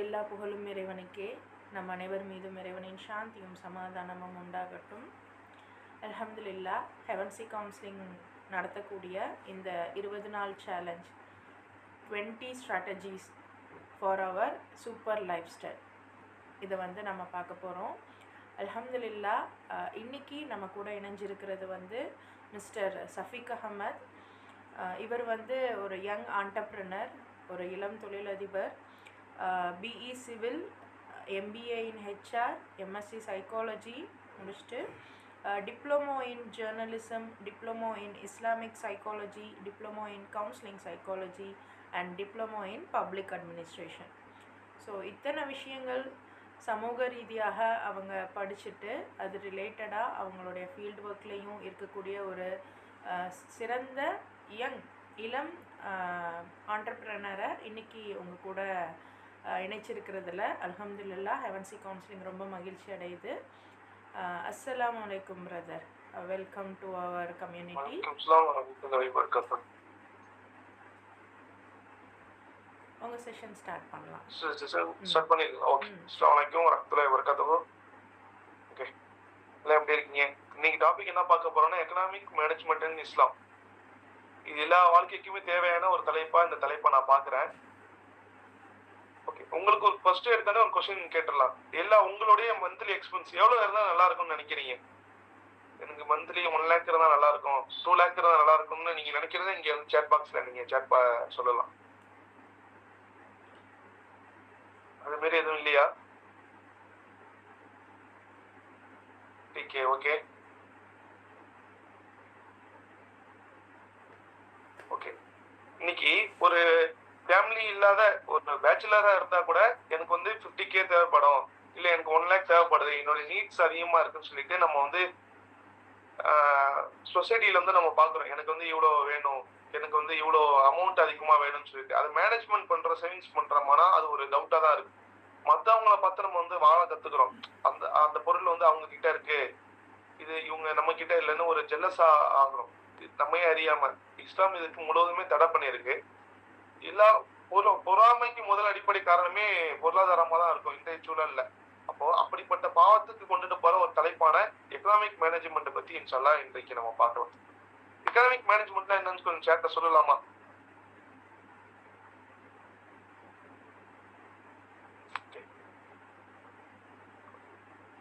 எல்லா புகழும் இறைவனுக்கே. நம் அனைவர் மீதும் இறைவனின் சாந்தியும் சமாதானமும் உண்டாகட்டும். அல்ஹம்துலில்லா. ஹெவன்சி கவுன்சிலிங் நடத்தக்கூடிய இந்த 20 நாள் challenge 20 strategies for our super lifestyle, இதை நம்ம பார்க்க போகிறோம். அல்ஹம்துலில்லா. இன்னைக்கு நம்ம கூட இணைஞ்சிருக்கிறது மிஸ்டர் சஃபீக் அகமத். இவர் ஒரு யங் ஆண்டர்ப்ரனர், ஒரு இளம் தொழிலதிபர். BE civil, MBA in HR, MSc psychology முடிச்சுட்டு diploma in journalism, diploma in Islamic psychology, diploma in counselling psychology and diploma in public administration. So இத்தனை விஷயங்கள் சமூக ரீதியாக அவங்க படிச்சுட்டு அது ரிலேட்டடாக அவங்களுடைய ஃபீல்டு ஒர்க்லேயும் இருக்கக்கூடிய ஒரு சிறந்த இளம் ஆண்டர்ப்ரனரை இன்னைக்கு உங்கள் கூட இணைச்சிருக்கிறதுல அல்ஹம்துலில்லா ஹெவன்சி கவுன்சிலிங் ரொம்ப மகிழ்ச்சி அடையுது. அஸ்ஸலாமு அலைக்கும் brother, welcome to our community. உங்க செஷன் ஸ்டார்ட் பண்ணலாம். ஸ்டார்ட் பண்ணிடலாம். ஓகே. அஸ்ஸலாமு அலைக்கும் வரஹ்மத்துல்லாஹி வபரகாத்துஹு. ஓகே, எல்லாம் எப்படி இருக்கீங்க? இன்னைக்கு டாபிக் என்ன பார்க்க போறோம்னா எக்கனாமிக் மேனேஜ்மெண்ட் இன் இஸ்லாம். இது எல்லா வாழ்க்கைக்குமே தேவையான ஒரு தலைப்பா இந்த தலைப்பை நான் பார்க்குறேன். ஓகே, உங்களுக்கு ஒரு ஃபர்ஸ்ட் எடுத்தானே ஒரு கொஸ்டின் கேட்டுடலாம். எல்லாம் உங்களுடைய மந்த்லி எக்ஸ்பென்ஸ் எவ்வளோ இருந்தால் நல்லா இருக்கும்னு நினைக்கிறீங்க? எனக்கு மந்த்லி 1 lakh இருந்தால் நல்லா இருக்கும், 2 lakh இருந்தால் நல்லா இருக்கும்னு நீங்கள் நினைக்கிறத இங்கே வந்து சேட் பாக்ஸில் நீங்கள் சொல்லலாம். அது மாரி எதுவும் இல்லையா? Okay okay. இன்னைக்கு ஒரு ஃபேமிலி இல்லாத ஒரு பேச்சுலரா இருந்தா கூட எனக்கு 50K தேவைப்படும், இல்ல எனக்கு 1 lakh தேவைப்படுது, என்னோட நீட்ஸ் அதிகமா இருக்குன்னு சொல்லிட்டு நம்ம சொசைட்டில நம்ம பாக்குறோம். எனக்கு இவ்வளோ வேணும், எனக்கு இவ்வளோ அமௌண்ட் அதிகமா வேணும்னு சொல்லிட்டு அதை மேனேஜ்மெண்ட் பண்ற, சேவிங்ஸ் பண்றோம்னா அது ஒரு டவுட்டா தான் இருக்கு. மற்றவங்கள பார்த்து நம்ம வாழ கத்துக்கிறோம். அந்த அந்த பொருள் அவங்க கிட்ட இருக்கு, இது இவங்க நம்ம கிட்ட இல்லைன்னு ஒரு ஜெல்லஸா ஆகிறோம் நம்மையே அறியாம. இஸ்லாம் இதுக்கு முழுவதுமே தடை பண்ணியிருக்கு. எல்லா பொறாமைக்கு முதல் அடிப்படை காரணமே பொருளாதாரமா தான் இருக்கும் இன்றைய சூழல்ல. அப்போ அப்படிப்பட்ட பாவத்துக்கு கொண்டுட்டு போற ஒரு தலைப்பான எக்கனாமிக் மேனேஜ்மெண்ட் பத்தி இன்ஷா அல்லாஹ் இன்றைக்கு நம்ம பார்க்கலாம். எக்கனாமிக் மேனேஜ்மெண்ட்னா என்னன்னு கொஞ்சம் சேட்ட சொல்லலாமா?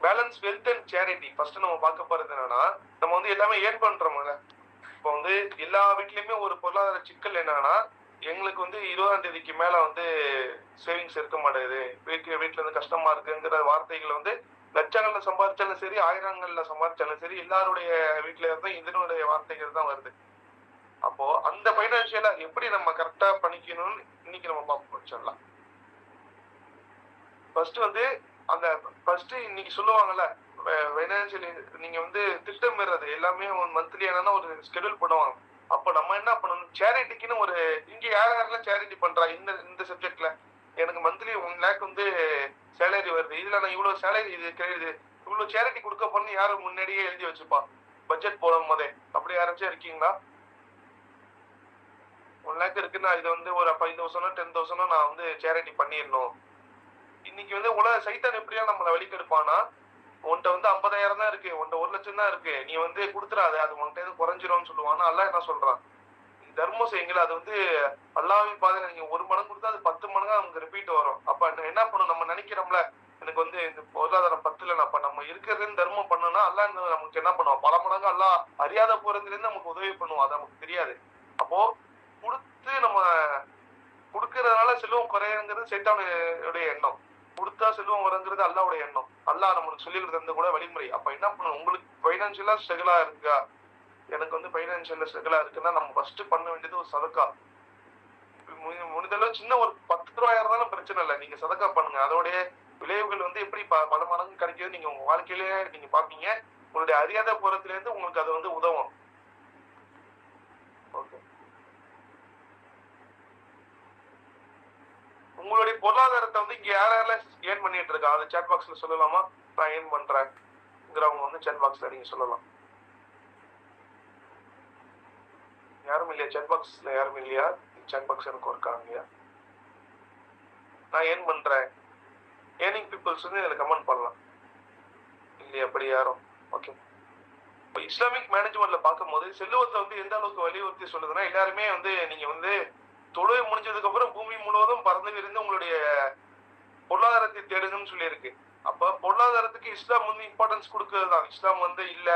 Balance wealth and charity. First நம்ம பார்க்க போறது என்னன்னா, நம்ம எல்லாமே ஏர்ன் பண்றோம்ல. இப்போ எல்லா வீட்லயுமே ஒரு பொருளாதார சிக்கல் என்னன்னா, எங்களுக்கு 20ஆம் தேதிக்கு மேல சேவிங்ஸ் இருக்க மாட்டேங்குது, வீட்டுல கஷ்டமா இருக்குங்கிற வார்த்தைகள் லட்சங்கள்ல சம்பாதிச்சாலும் சரி, ஆயிரங்கள்ல சம்பாதிச்சாலும் சரி, எல்லாருடைய வீட்டுல இருந்தா இதனுடைய வார்த்தைகள் தான் வருது. அப்போ அந்த பைனான்சியலா எப்படி நம்ம கரெக்டா பண்ணிக்கணும்னு இன்னைக்கு நம்ம பார்ப்போம். ஃபர்ஸ்ட் இன்னைக்கு சொல்லுவாங்கல்ல, ஃபைனான்சியல் நீங்க திட்டமிடுறது எல்லாமே மந்த்லி என்னன்னா ஒரு ஸ்கெடியூல் பண்ணுவாங்க. அப்போ நம்ம என்ன பண்ணணும், சேரிட்டிக்குன்னு ஒரு, இங்க யாரெல்லாம் சேரிட்டி பண்றா இந்த சப்ஜெக்ட்ல, எனக்கு மந்த்லி 1 lakh சேலரி வருது, இதுல நான் இவ்வளவு சேலரி இது இவ்வளவு சேரிட்டி கொடுக்க போறேன்னு யாரும் முன்னாடியே எழுதி வச்சுப்பா பட்ஜெட் போடும் போதே. அப்படி யாராச்சும் இருக்கீங்களா? 1 lakh இருக்குன்னா இது ஒரு 5,000 10,000 நான் சேரிட்டி பண்ணிடணும். இன்னைக்கு உலக சைத்தான் எப்படியா நம்மளை வழிகெடுப்பானா, உன்கிட்ட 50,000 தான் இருக்கு, உன்கிட்ட 1 லட்சம் தான் இருக்கு, நீ கொடுத்துறாது, அது உன்கிட்ட குறைஞ்சிரும்னு சொல்லுவானா. அல்லாஹ் என்ன சொல்றான், தர்மம் செய்யுங்களா, அது அல்லாஹ்வின் பாதையில நீங்க 1 மடங்கு கொடுத்தா அது 10 மடங்கா நமக்கு ரிப்பீட் வரும். அப்ப என்ன பண்ணும், நம்ம நினைக்கிறோம்ல எனக்கு இந்த பொருளாதாரம் 10 அப்ப நம்ம இருக்கிறதுன்னு தர்மம் பண்ணோம்னா அல்லாஹ் நமக்கு என்ன பண்ணுவோம், பல மடங்கு அல்லாஹ் அறியாத போறதுல இருந்து நமக்கு உதவி பண்ணுவோம், அது நமக்கு தெரியாது. அப்போ கொடுத்து நம்ம கொடுக்கறதுனால செல்வம் குறையுங்கிறது சைத்தானுடைய எண்ணம், கொடுத்தா செல்வம் வருங்கிறது அல்லாஹ்வுடைய எண்ணம். அல்லாஹ் நம்மளுக்கு சொல்லி தந்த கூட வழிமுறை. அப்ப என்ன பண்ணணும், உங்களுக்கு பைனான்சியலா ஸ்ட்ரகிளா இருக்கா, எனக்கு பைனான்சியல்ல ஸ்ட்ரகிளா இருக்குன்னா நம்ம ஃபர்ஸ்ட் பண்ண வேண்டியது ஒரு சதக்கா. முடிந்தளவு சின்ன ஒரு 10 ரூபாயா இருந்தாலும் பிரச்சனை இல்லை, நீங்க சதக்கா பண்ணுங்க. அதோடைய விளைவுகள் எப்படி பல மடங்கு கிடைக்குது நீங்க உங்க வாழ்க்கையிலேயே நீங்க பாப்பீங்க. உங்களுடைய அறியாத புறத்துல இருந்து உங்களுக்கு அது உதவும். ஓகே, உங்களுடைய பொருளாதாரத்தை இங்க யாரெல்லாம் ஏர்ன் பண்ணிட்டு இருக்கா அதை சேட் பாக்ஸ்ல சொல்லலாமா? நான் ஏர்ன் பண்றேங்கிறவங்க சேட் பாக்ஸ்ல நீங்க சொல்லலாம். யாரும் இல்லையா சேட் பாக்ஸ்ல? யாரும் இல்லையா? சேட் பாக்ஸ் எனக்கு ஒர்க் ஆகும் இல்லையா? நான் ஏர்ன் பண்றேன் ஏர்னிங் பீப்புள்ஸ் வந்து இதில் கமெண்ட் பண்ணலாம் இல்லையா? அப்படி யாரும் ஓகே. இப்போ இஸ்லாமிக் மேனேஜ்மெண்ட்ல பார்க்கும்போது செல்வத்தை வந்து எந்த அளவுக்கு வலியுறுத்தி சொல்லுதுன்னா, எல்லாருமே வந்து நீங்க வந்து தொழுகை முடிஞ்சதுக்கு அப்புறம் பூமி முழுவதும் பறந்து விரிந்து உங்களுடைய பொருளாதாரத்தை தேடுங்கன்னு சொல்லியிருக்கு. அப்ப பொருளாதாரத்துக்கு இஸ்லாம் வந்து இம்பார்ட்டன்ஸ் கொடுக்கிறது தான். இஸ்லாம் வந்து இல்ல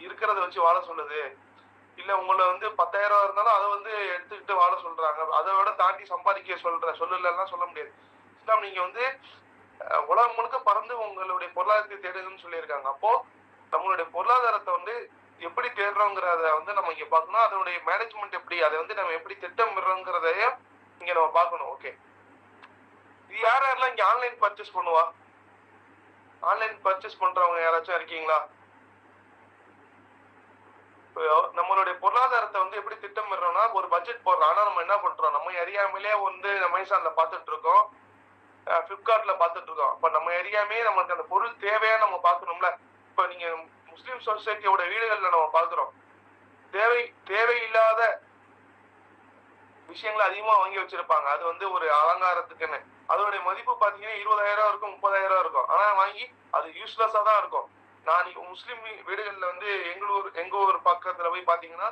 இருக்கிறத வச்சு வாழ சொல்லுது. இல்ல உங்களை வந்து 10,000 இருந்தாலும் அதை வந்து எடுத்துக்கிட்டு வாழ சொல்றாங்க. அதை விட தாண்டி சம்பாதிக்க சொல்லலாம் சொல்ல முடியாது. இஸ்லாம் நீங்க வந்து உலகம் முழுக்க பறந்து உங்களுடைய பொருளாதாரத்தை தேடுங்கன்னு சொல்லியிருக்காங்க. அப்போ நம்மளுடைய பொருளாதாரத்தை வந்து எப்படி தேடுறோங்கிறத வந்து நம்ம இங்க பார்க்கணும். அதனுடைய மேனேஜ்மெண்ட் எப்படி, அதை வந்து நம்ம எப்படி திட்டமிடுறோங்கிறதையும் இங்க நம்ம பார்க்கணும். ஓகே, இது யாரெல்லாம் இங்க ஆன்லைன் பர்ச்சேஸ் பண்ணுவா? ஆன்லைன் பர்ச்சேஸ் பண்றவங்க யாராச்சும் இருக்கீங்களா? நம்மளுடைய பொருளாதாரத்தை வந்து எப்படி திட்டமிடுறோம்னா, ஒரு பட்ஜெட் போடுறோம். ஆனா நம்ம என்ன பண்றோம், நம்ம அறியாமலே வந்து அமேசான்ல பார்த்துட்டு இருக்கோம், பிளிப்கார்ட்ல பார்த்துட்டு இருக்கோம். அப்ப நம்ம அறியாமே நமக்கு அந்த பொருள் தேவையா நம்ம பார்க்கணும்ல. இப்ப நீங்க முஸ்லீம் சொசைட்டியோட வீடுகள்ல நம்ம பார்க்கிறோம், தேவையில்லாத விஷயங்களை அதிகமா வாங்கி வச்சிருப்பாங்க. அது வந்து ஒரு அலங்காரத்துக்குன்னு. அதோடைய மதிப்பு பாத்தீங்கன்னா 20,000 இருக்கும், 30,000 இருக்கும். ஆனா வாங்கி அது யூஸ்லெஸ்ஸா தான் இருக்கும். நான் முஸ்லீம் வீடுகள்ல வந்து எங்க ஊர் பக்கத்துல போய் பாத்தீங்கன்னா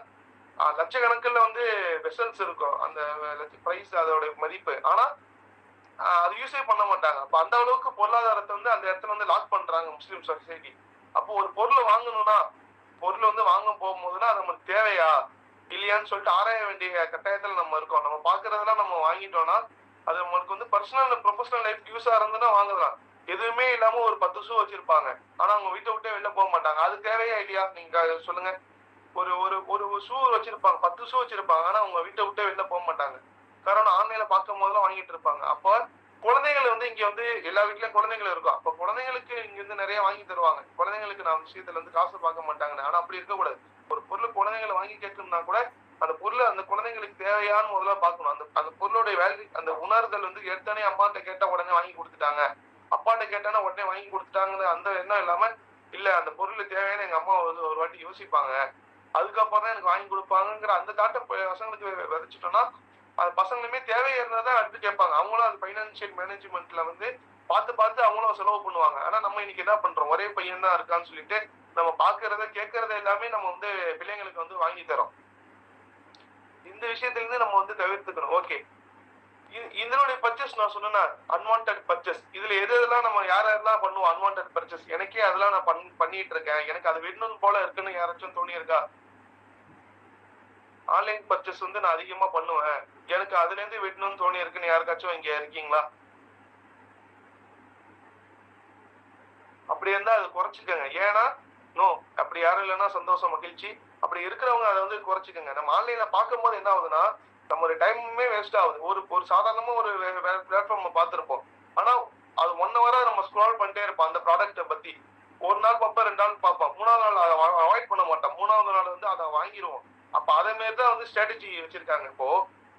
லட்சக்கணக்கில் வந்து வெசல்ஸ் இருக்கும். அந்த பிரைஸ் அதோட மதிப்பு. ஆனா அது யூஸே பண்ண மாட்டாங்க. அப்ப அந்த அளவுக்கு பொருளாதாரத்தை வந்து அந்த இடத்துல வந்து லாக் பண்றாங்க முஸ்லீம் சொசைட்டி. அப்போ ஒரு பொருளை வாங்கணும்னா, பொருள் வந்து வாங்க போகும்போதுன்னா அது நமக்கு தேவையா இல்லையான்னு சொல்லிட்டு ஆராய வேண்டிய கட்டாயத்துல நம்ம இருக்கோம். நம்ம பாக்குறதெல்லாம் நம்ம வாங்கிட்டோம்னா அது நம்மளுக்கு வந்து பர்சனல் ப்ரொஃபஷனல் லைஃப் யூஸா இருந்ததுன்னா வாங்கலாம். எதுவுமே இல்லாம ஒரு 10 ஷூ வச்சிருப்பாங்க, ஆனா அவங்க வீட்டை விட்டே வெளில போக மாட்டாங்க. அது தேவையா இல்லையா நீங்க சொல்லுங்க. ஒரு ஒரு ஒரு ஷூ வச்சிருப்பாங்க, 10 ஷூ வச்சிருப்பாங்க, ஆனா அவங்க வீட்டை விட்டே வெளில போக மாட்டாங்க. காரணம் ஆன்லைன்ல பார்க்கும் போதெல்லாம் வாங்கிட்டு இருப்பாங்க. அப்ப குழந்தைகள் வந்து இங்க வந்து எல்லா வீட்லயும் குழந்தைகள் இருக்கும். அப்ப குழந்தைங்களுக்கு இங்க வந்து நிறைய வாங்கி தருவாங்க. குழந்தைங்களுக்கு நான் விஷயத்துல வந்து காசு பார்க்க மாட்டாங்க. ஆனா அப்படி இருக்கக்கூடாது. ஒரு பொருள் குழந்தைங்களை வாங்கி கேட்கணும்னா கூட அந்த பொருளை அந்த குழந்தைங்களுக்கு தேவையான்னு முதல்ல பார்க்கணும். அந்த பொருளுடைய வேல்யூ, அந்த உணர்தல் வந்து எடுத்தானே அம்மாட்ட கேட்டா உடனே வாங்கி கொடுத்துட்டாங்க, அப்பாட்ட கேட்டானா உடனே வாங்கி கொடுத்துட்டாங்கன்னு அந்த எண்ணம் இல்லாம, இல்ல அந்த பொருள் தேவையான எங்க அம்மா வந்து ஒரு வாட்டி யோசிப்பாங்க, அதுக்கப்புறம் தான் எனக்கு வாங்கி கொடுப்பாங்கிற அந்த தாட்டை பசங்களுக்கு விதைச்சிட்டோம்னா அது பசங்களுமே தேவையா இருந்தாதான் அடுத்து கேட்பாங்க. அவங்களும் அது பைனான்சியல் மேனேஜ்மெண்ட்ல வந்து பார்த்து அவங்களும் செலவு பண்ணுவாங்க. ஆனா நம்ம இன்னைக்கு என்ன பண்றோம், ஒரே பையன் தான் இருக்கான்னு சொல்லிட்டு நம்ம பாக்குறத கேட்கறத எல்லாமே நம்ம வந்து பிள்ளைங்களுக்கு வந்து வாங்கி தரோம். இந்த விஷயத்துல இருந்து நம்ம வந்து தவிர்த்துக்கணும். ஓகே, இதனுடைய பர்ச்சேஸ் நான் சொன்னா அன்வான்ட் பர்ச்சேஸ். இதுல எதெல்லாம் நம்ம யாரெல்லாம் பண்ணுவோம் அன்வான்ட் பர்ச்சேஸ்? எனக்கே அதெல்லாம் நான் பண்ணிட்டு இருக்கேன், எனக்கு அது வேணும் போல இருக்குன்னு யாராச்சும் தோணி இருக்கா? ஆன்லைன் பர்ச்சேஸ் வந்து நான் அதிகமா பண்ணுவேன், எனக்கு அதுல இருந்து வெட்டணும்னு தோணி இருக்குன்னு யாருக்காச்சும் இங்க இருக்கீங்களா? அப்படி இருந்தா அது குறைச்சிக்கங்க. ஏன்னா அப்படி யாரும் இல்லைன்னா சந்தோஷம், மகிழ்ச்சி. அப்படி இருக்கிறவங்க அதை வந்து குறைச்சிக்கங்க. நம்ம ஆன்லைன்ல பார்க்கும் போது என்ன ஆகுதுன்னா நம்மளுடைய டைமுமே வேஸ்ட் ஆகுது. ஒரு சாதாரணமா ஒரு பிளாட்ஃபார்ம் பார்த்திருப்போம், ஆனா அது 1 hour நம்ம ஸ்க்ரால் பண்ணிட்டே இருப்போம் அந்த ப்ராடக்ட்டை பத்தி. ஒரு நாள் பார்ப்போம், 2 நாள் பார்ப்போம், 3ஆவது நாள் அதை அவாய்ட் பண்ண மாட்டோம், 3ஆவது நாள் வந்து அதை வாங்கிடுவோம். அப்ப அதே மாதிரிதான் வந்து ஸ்ட்ராட்டஜி வச்சிருக்காங்க. இப்போ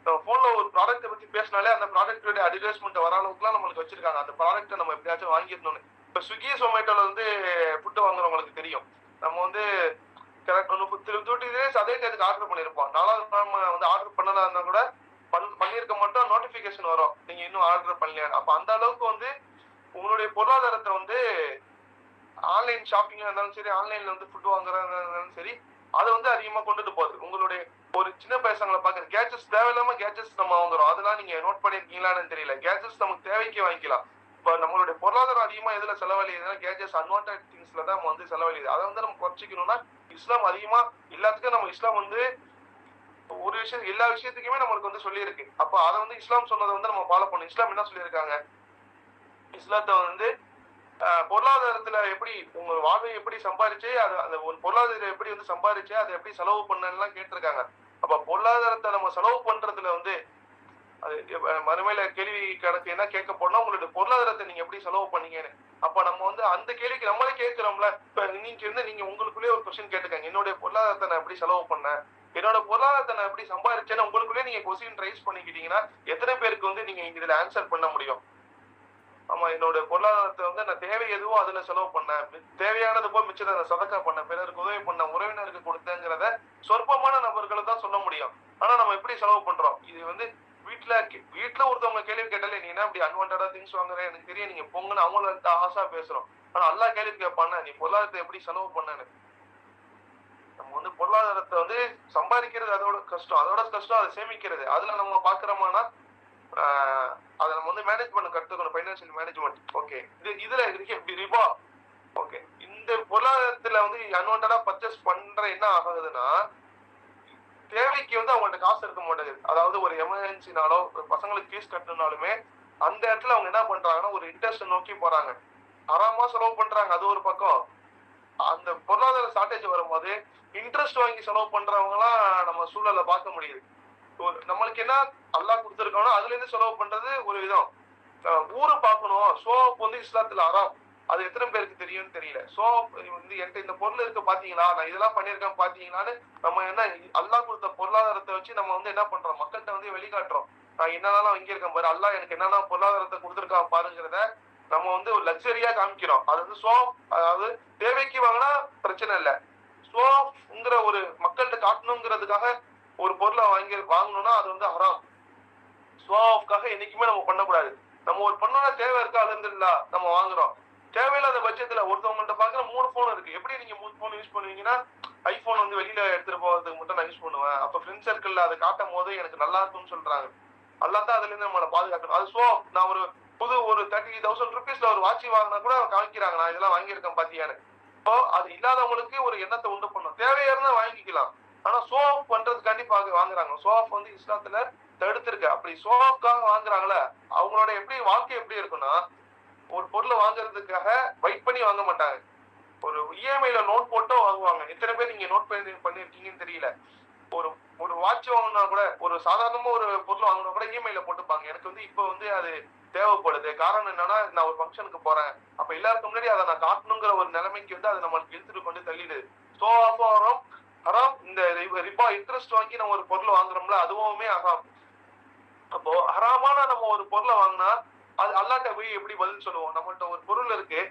நம்ம போன்ல ஒரு ப்ராடக்ட்டை பத்தி பேசினாலே அந்த ப்ராடக்டோட அட்வர்டைஸ்மெண்ட் வர அளவுக்குலாம் நம்மளுக்கு வச்சிருக்காங்க. அந்த ப்ராடக்ட்டை நம்ம எப்படியாச்சும் வாங்கிடணும்னு. இப்ப ஸ்விக்கி ஜொமேட்டோல வந்து ஃபுட்டு வாங்குறவங்களுக்கு தெரியும், நம்ம வந்து கரெக்ட் 30 days அதே டேட்டுக்கு ஆர்டர் பண்ணிருப்போம். 4வது நம்ம வந்து ஆர்டர் பண்ணதா இருந்தா கூட பண்ணிருக்க மாட்டோம், நோட்டிபிகேஷன் வரும் நீங்க இன்னும் ஆர்டர் பண்ணலையா. அப்ப அந்த அளவுக்கு வந்து உங்களுடைய பொருளாதாரத்தை வந்து ஆன்லைன் ஷாப்பிங்கா இருந்தாலும் சரி, ஆன்லைன்ல வந்து ஃபுட் வாங்குறதா இருந்தாலும் சரி, அதை வந்து அதிகமா கொண்டுட்டு போகுது. உங்களுடைய ஒரு சின்ன பசங்களை பாக்குற கேட்ஜெட்ஸ், தேவையில்லாம கேட்ஜெட்ஸ் நம்ம வாங்குறோம். அதெல்லாம் நீங்க நோட் பண்ணிருக்கீங்களான்னு தெரியல. கேட்ஜெட்ஸ் நமக்கு தேவைக்கு வாங்கிக்கலாம். இப்ப நம்மளுடைய பொருளாதாரம் அதிகமா எதுல செலவழியுதுன்னா கேட்ஜெட்ஸ், அன்வான்ட் திங்ஸ்ல தான் நம்ம வந்து செலவழியுது. அதை வந்து நம்ம குறைச்சிக்கணும்னா இஸ்லாம் அதிகமா எல்லாத்துக்கும் நம்ம இஸ்லாம் வந்து ஒரு விஷயம் எல்லா விஷயத்துக்குமே நம்மளுக்கு வந்து சொல்லி இருக்கு. அப்ப அதை வந்து இஸ்லாம் சொன்னதை வந்து நம்ம ஃபாலோ பண்ணணும். இஸ்லாம் என்ன சொல்லியிருக்காங்க, இஸ்லாத்தை வந்து பொருளாதாரத்துல எப்படி உங்க வாழ்வை எப்படி சம்பாதிச்சு அந்த ஒரு பொருளாதாரம் எப்படி வந்து சம்பாதிச்சு அதை எப்படி செலவு பண்ணலாம் கேட்டிருக்காங்க. அப்ப பொருளாதாரத்தை நம்ம செலவு பண்றதுல வந்து அது மறுமையில கேள்வி கணக்கு என்ன கேட்க போனா உங்களுடைய பொருளாதாரத்தை நீங்க எப்படி செலவு பண்ணீங்கன்னு. அப்ப நம்ம வந்து அந்த கேள்விக்கு நம்மளே கேட்கிறோம்ல. இப்ப நீங்க உங்களுக்குள்ளே ஒரு கொஸ்டின் கேட்டுக்கங்க, என்னுடைய பொருளாதாரத்தை நான் எப்படி செலவு பண்ணேன், என்னோட பொருளாதாரத்தை நான் எப்படி சம்பாதிச்சேன்னு உங்களுக்குள்ளே நீங்க கொஸ்டின் ரைஸ் பண்ணிக்கிட்டீங்கன்னா எத்தனை பேருக்கு வந்து நீங்க இதுல ஆன்சர் பண்ண முடியும்? ஆமா, என்னோட பொருளாதாரத்தை வந்து நான் தேவை எதுவோ அதுல செலவு பண்ணேன், தேவையானது போய் மிச்சத்தை நான் சதக்கா பண்ணேன், பிறருக்கு உதவி பண்ண, உறவினருக்கு கொடுத்தேங்கிறத சொற்பமான நபர்களை தான் சொல்ல முடியும். ஆனா நம்ம எப்படி செலவு பண்றோம்? இது வந்து வீட்டுல ஒருத்தவங்க கேள்வி கேட்டாலே, நீ என்ன அப்படி அன்வான்டடா திங்ஸ் வாங்குற, எனக்கு தெரியும் நீங்க போங்கன்னு அவங்கள்ட்ட ஆசா பேசுறோம். ஆனா அல்லாஹ் கேள்வி கேட்பானா, நீ பொருளாதாரத்தை எப்படி செலவு பண்ணன்னு. நம்ம வந்து பொருளாதாரத்தை வந்து சம்பாதிக்கிறது அதோட கஷ்டம், அதோட கஷ்டம் அதை சேமிக்கிறது. அதுல நம்ம பாக்குறோமானா அதை நம்ம வந்து மேனேஜ் பண்ண கத்துக்கணும், பைனான்சியல் மேனேஜ்மெண்ட். ஓகே, இதுல ரிபா. ஓகே, இந்த பொருளாதாரத்துல வந்து அன்வான்டடா பர்ச்சேஸ் பண்ற என்ன ஆகுதுன்னா, தேவைக்கு வந்து அவங்கள்ட்ட காசு இருக்க மாட்டேங்குது. அதாவது ஒரு எமர்ஜென்சினாலோ பசங்களுக்கு ஃபீஸ் கட்டணும்னாலுமே அந்த இடத்துல அவங்க என்ன பண்றாங்கன்னா ஒரு இன்ட்ரெஸ்ட் நோக்கி போறாங்க, ஹராமா செலவு பண்றாங்க. அது ஒரு பக்கம். அந்த பொருளாதார ஷார்டேஜ் வரும்போது இன்ட்ரெஸ்ட் வாங்கி செலவு பண்றவங்க எல்லாம் நம்ம சூழலை பார்க்க முடியுது. நம்மளுக்கு என்ன அல்லாஹ் கொடுத்துருக்கோம் அதுல இருந்து செலவு பண்றது ஒரு விதம். ஊரை பார்க்கணும். சோப் வந்து இஸ்லாத்துல ஹராம். அது எத்தனை பேருக்கு தெரியும்னு தெரியல. சோப் வந்து என்கிட்ட இந்த பொருள் இருக்கு பாத்தீங்களா, நான் இதெல்லாம் பண்ணிருக்கேன் பாத்தீங்களான்னு நம்ம என்ன அல்லாஹ் கொடுத்த பொருளாதாரத்தை வச்சு நம்ம வந்து என்ன பண்றோம், மக்கள்கிட்ட வந்து வெளிக்காட்டுறோம். நான் என்னென்னலாம் வாங்கியிருக்கேன் பாரு, அல்லாஹ் எனக்கு என்னென்ன பொருளாதாரத்தை கொடுத்துருக்கான் பாருங்கிறத நம்ம வந்து ஒரு லக்ஸரியா காமிக்கிறோம். அது வந்து சோப், அதாவது தேவைக்கு வாங்கினா பிரச்சனை இல்லை. சோப்ங்கிற ஒரு மக்கள்கிட்ட காட்டணுங்கிறதுக்காக ஒரு பொருளை வாங்கணும்னா அது வந்து ஹராம். சோப்காக என்னைக்குமே நம்ம பண்ணக்கூடாது. நம்ம ஒரு பண்ணோம்னா தேவை இருக்கா, அலமதுலில்லாஹ் நம்ம வாங்குறோம். தேவையில்லாத பட்சத்துல ஒருத்தவங்கள்ட்ட பாக்குற 3 போன் இருக்கு. எப்படி நீங்க 3 போன் யூஸ் பண்ணுவீங்கன்னா, ஐபோன் வந்து வெளியில எடுத்துட்டு போறதுக்கு மட்டும் நான் யூஸ் பண்ணுவேன். அப்ப ஃப்ரெண்ட் சர்க்கிள்ல அதை காட்டும் போது எனக்கு நல்லா இருக்கும்னு சொல்றாங்க. அல்லா தான் அதுல இருந்து நம்மளை பாதுகாக்கணும். அது சோப். நான் ஒரு புது ஒரு 30,000 ருபீஸ்ல ஒரு வாட்சி வாங்கினா கூட காமிக்கிறாங்க, நான் இதெல்லாம் வாங்கியிருக்கேன் பாத்தியான்னு. இப்போ அது இல்லாதவங்களுக்கு ஒரு எண்ணத்தை உண்டு பண்ணும். தேவையா இருந்தா வாங்கிக்கலாம். ஆனா சோப் பண்றதுக்காண்டி வாங்குறாங்க. சோப் வந்து இஸ்லாத்துல தடுத்திருக்கு. அப்படி சோப்புக்காக வாங்குறாங்களே அவங்களோட எப்படி வாழ்க்கை எப்படி இருக்குன்னா, ஒரு பொருளை வாங்குறதுக்காக வெயிட் பண்ணி வாங்க மாட்டாங்க. ஒரு இஎம்ஐல நோட் போட்டும் வாங்குவாங்க. எத்தனை பேர் நீங்க நோட் பண்ணிருக்கீங்கன்னு தெரியல. ஒரு ஒரு வாட்ச் வாங்கினா கூட, ஒரு சாதாரணமா ஒரு பொருள் வாங்கினா கூட இஎம்ஐல போட்டுப்பாங்க. எனக்கு வந்து இப்ப வந்து அது தேவைப்படுது. காரணம் என்னன்னா, நான் ஒரு ஃபங்க்ஷனுக்கு போறேன், அப்ப எல்லாருக்கும் முன்னாடி அதை நான் காட்டணுங்கிற ஒரு நிலைமைக்கு வந்து அதை நம்மளுக்கு இழுத்துட்டு கொண்டு தள்ளிடுது. சோ ஹராம். ஹராம். இந்த ரிபா இன்ட்ரெஸ்ட் வாங்கி நம்ம ஒரு பொருள் வாங்குறோம்ல, அதுவுமே ஹராம். அப்போ ஹராமான நம்ம ஒரு பொருளை வாங்கினா அது அல்லாட்ட போய் எப்படி பதில் சொல்லுவோம்? நம்மள்ட்ட ஒரு பொருள் இருக்கு,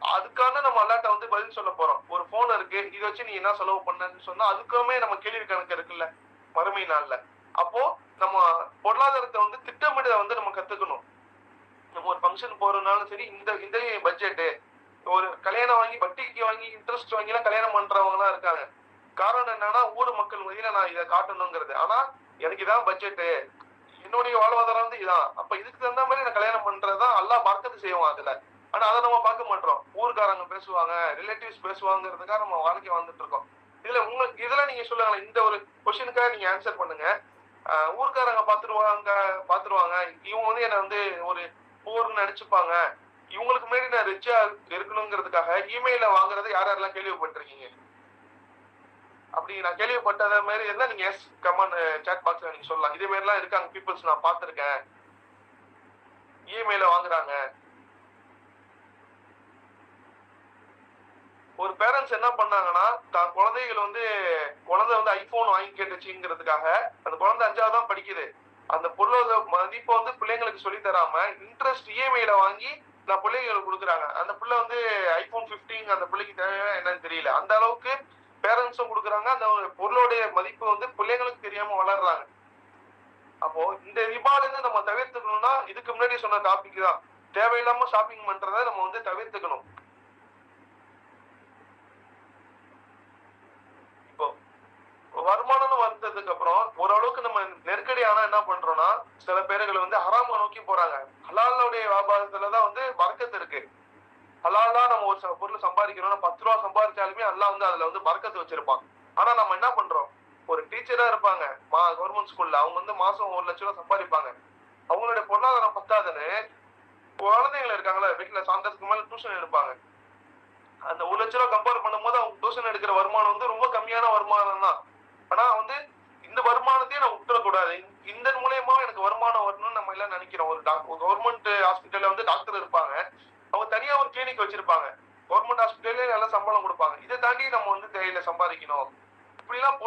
அதுக்கான நம்ம அல்லாட்ட வந்து பதில் சொல்ல போறோம். ஒரு போன் இருக்கு, இதை வச்சு நீ என்ன செலவு பண்ணன்னு சொன்னா அதுக்குமே நம்ம கேள்வி கணக்கு இருக்குல்ல மறுமை நாள்ல. அப்போ நம்ம பொருளாதாரத்தை வந்து திட்டமிட வந்து நம்ம கத்துக்கணும். நம்ம ஒரு ஃபங்க்ஷன் போறதுனாலும் சரி, இந்த பட்ஜெட்டு, ஒரு கல்யாணம் வாங்கி வட்டிக்கு வாங்கி இன்ட்ரெஸ்ட் வாங்கி எல்லாம் கல்யாணம் பண்றவங்க எல்லாம் இருக்காங்க. காரணம் என்னன்னா, ஊர் மக்கள் மத்தியில நான் இதை காட்டணுங்கிறது. ஆனா எனக்கு இதான் பட்ஜெட்டு, என்னுடைய வாழ்வாதாரம் வந்து இதான், அப்ப இதுக்கு தகுந்த மாதிரி நான் கல்யாணம் பண்றதுதான் அல்லாஹ் பரக்கத்து செய்வான் அதுல. ஆனா அதை நம்ம பார்க்க மாட்டோம். ஊர்காரங்க பேசுவாங்க, ரிலேட்டிவ்ஸ் பேசுவாங்கிறதுக்காக நம்ம வாழ்க்கை வாழ்ந்துட்டு இருக்கோம். இதெல்லாம் நீங்க சொல்லுங்களேன், இந்த ஒரு கொஸ்டினுக்காக நீங்க ஆன்சர் பண்ணுங்க. ஊர்காரங்க பாத்துருவாங்க, இவங்க வந்து என்ன வந்து ஒரு போர்னு நினைச்சுப்பாங்க, இவங்களுக்கு முன்னாடி நான் ரிச்சா இருக்கணுங்கிறதுக்காக இமெயில வாங்குறதை யாரெல்லாம் கேள்விப்பட்டிருக்கீங்க? அப்படி நான் கேள்விப்பட்டத மாதிரி இருந்தா நீங்க எஸ் கமெண்ட் சாட் பாக்ஸ்ல நீங்க சொல்லலாம். இதே மாதிரி எல்லாம் இருக்காங்க பீப்புள்ஸ், நான் பாத்திருக்கேன், இமெயில வாங்குறாங்க. ஒரு பேரண்ட்ஸ் என்ன பண்ணாங்கன்னா, தான் குழந்தை வந்து ஐபோன் வாங்கி கேட்டுச்சுங்கிறதுக்காக, அந்த குழந்தை 5வது தான் படிக்குது, அந்த பொருளோட மதிப்பை வந்து பிள்ளைங்களுக்கு சொல்லி தராம இன்ட்ரெஸ்ட் இஎம்ஐல வாங்கி நான் பிள்ளைங்களுக்கு கொடுக்குறாங்க. அந்த பிள்ளை வந்து ஐபோன் 15 அந்த பிள்ளைக்கு தேவையா என்னன்னு தெரியல. அந்த அளவுக்கு பேரண்ட்ஸும் கொடுக்குறாங்க. அந்த பொருளுடைய மதிப்பு வந்து பிள்ளைங்களுக்கு தெரியாம வளர்றாங்க. அப்போ இந்த ரிபால இருந்து நம்ம தவிர்த்துக்கணும்னா, இதுக்கு முன்னாடி சொன்ன டாபிக் தான், தேவையில்லாம ஷாப்பிங் பண்றதை நம்ம வந்து தவிர்த்துக்கணும். இப்போ வருமானம்னு வந்ததுக்கு அப்புறம் ஓரளவுக்கு நம்ம நெருக்கடி ஆனா என்ன பண்றோம்னா, சில பேர்கள் வந்து ஹராம நோக்கி போறாங்க. ஹலாலுடைய வியாபாரத்துலதான் வந்து பரக்கத்து இருக்கு. ஹலாலா நம்ம ஒரு சில பொருள் சம்பாதிக்கிறோம்னா 10 ரூபா சம்பாதிச்சாலுமே அல்லாஹ் வந்து அதுல வந்து பரக்கத்து வச்சிருப்பான். ஆனா நம்ம என்ன பண்றோம், ஒரு டீச்சரா இருப்பாங்க கவர்மெண்ட் ஸ்கூல்ல, அவங்க வந்து மாசம் 1 லட்சம் ரூபாய் சம்பாதிப்பாங்க. அவங்களுடைய பொருளாதாரம் பத்தாதுன்னு குழந்தைகள் இருக்காங்களா வீட்டுல சாயந்தரத்துக்கு மேல டியூஷன் எடுப்பாங்க. அந்த 1 லட்சம் ரூபாய் கம்பேர் பண்ணும்போது அவங்க டியூஷன் எடுக்கிற வருமானம் வந்து ரொம்ப கம்மியான வருமானம் தான். ஆனா வந்து இந்த வருமானத்தையும் நம்ம விட்டுறக்கூடாது. இந்த மூலியமா எனக்கு வருமானம் வரணும்னு நம்ம எல்லாம் நினைக்கிறோம். ஒரு கவர்மெண்ட் ஹாஸ்பிட்டல்ல வந்து டாக்டர் இருப்பாங்க, அவங்க தனியா ஒரு கிளினிக் வச்சிருப்பாங்க, கவர்மெண்ட் ஹாஸ்பிட்டல்ல நல்ல சம்பளம் கொடுப்பாங்க. இதை தாண்டி நம்ம வந்து தேயில சம்பாதிக்கணும். இப்படி எல்லாம்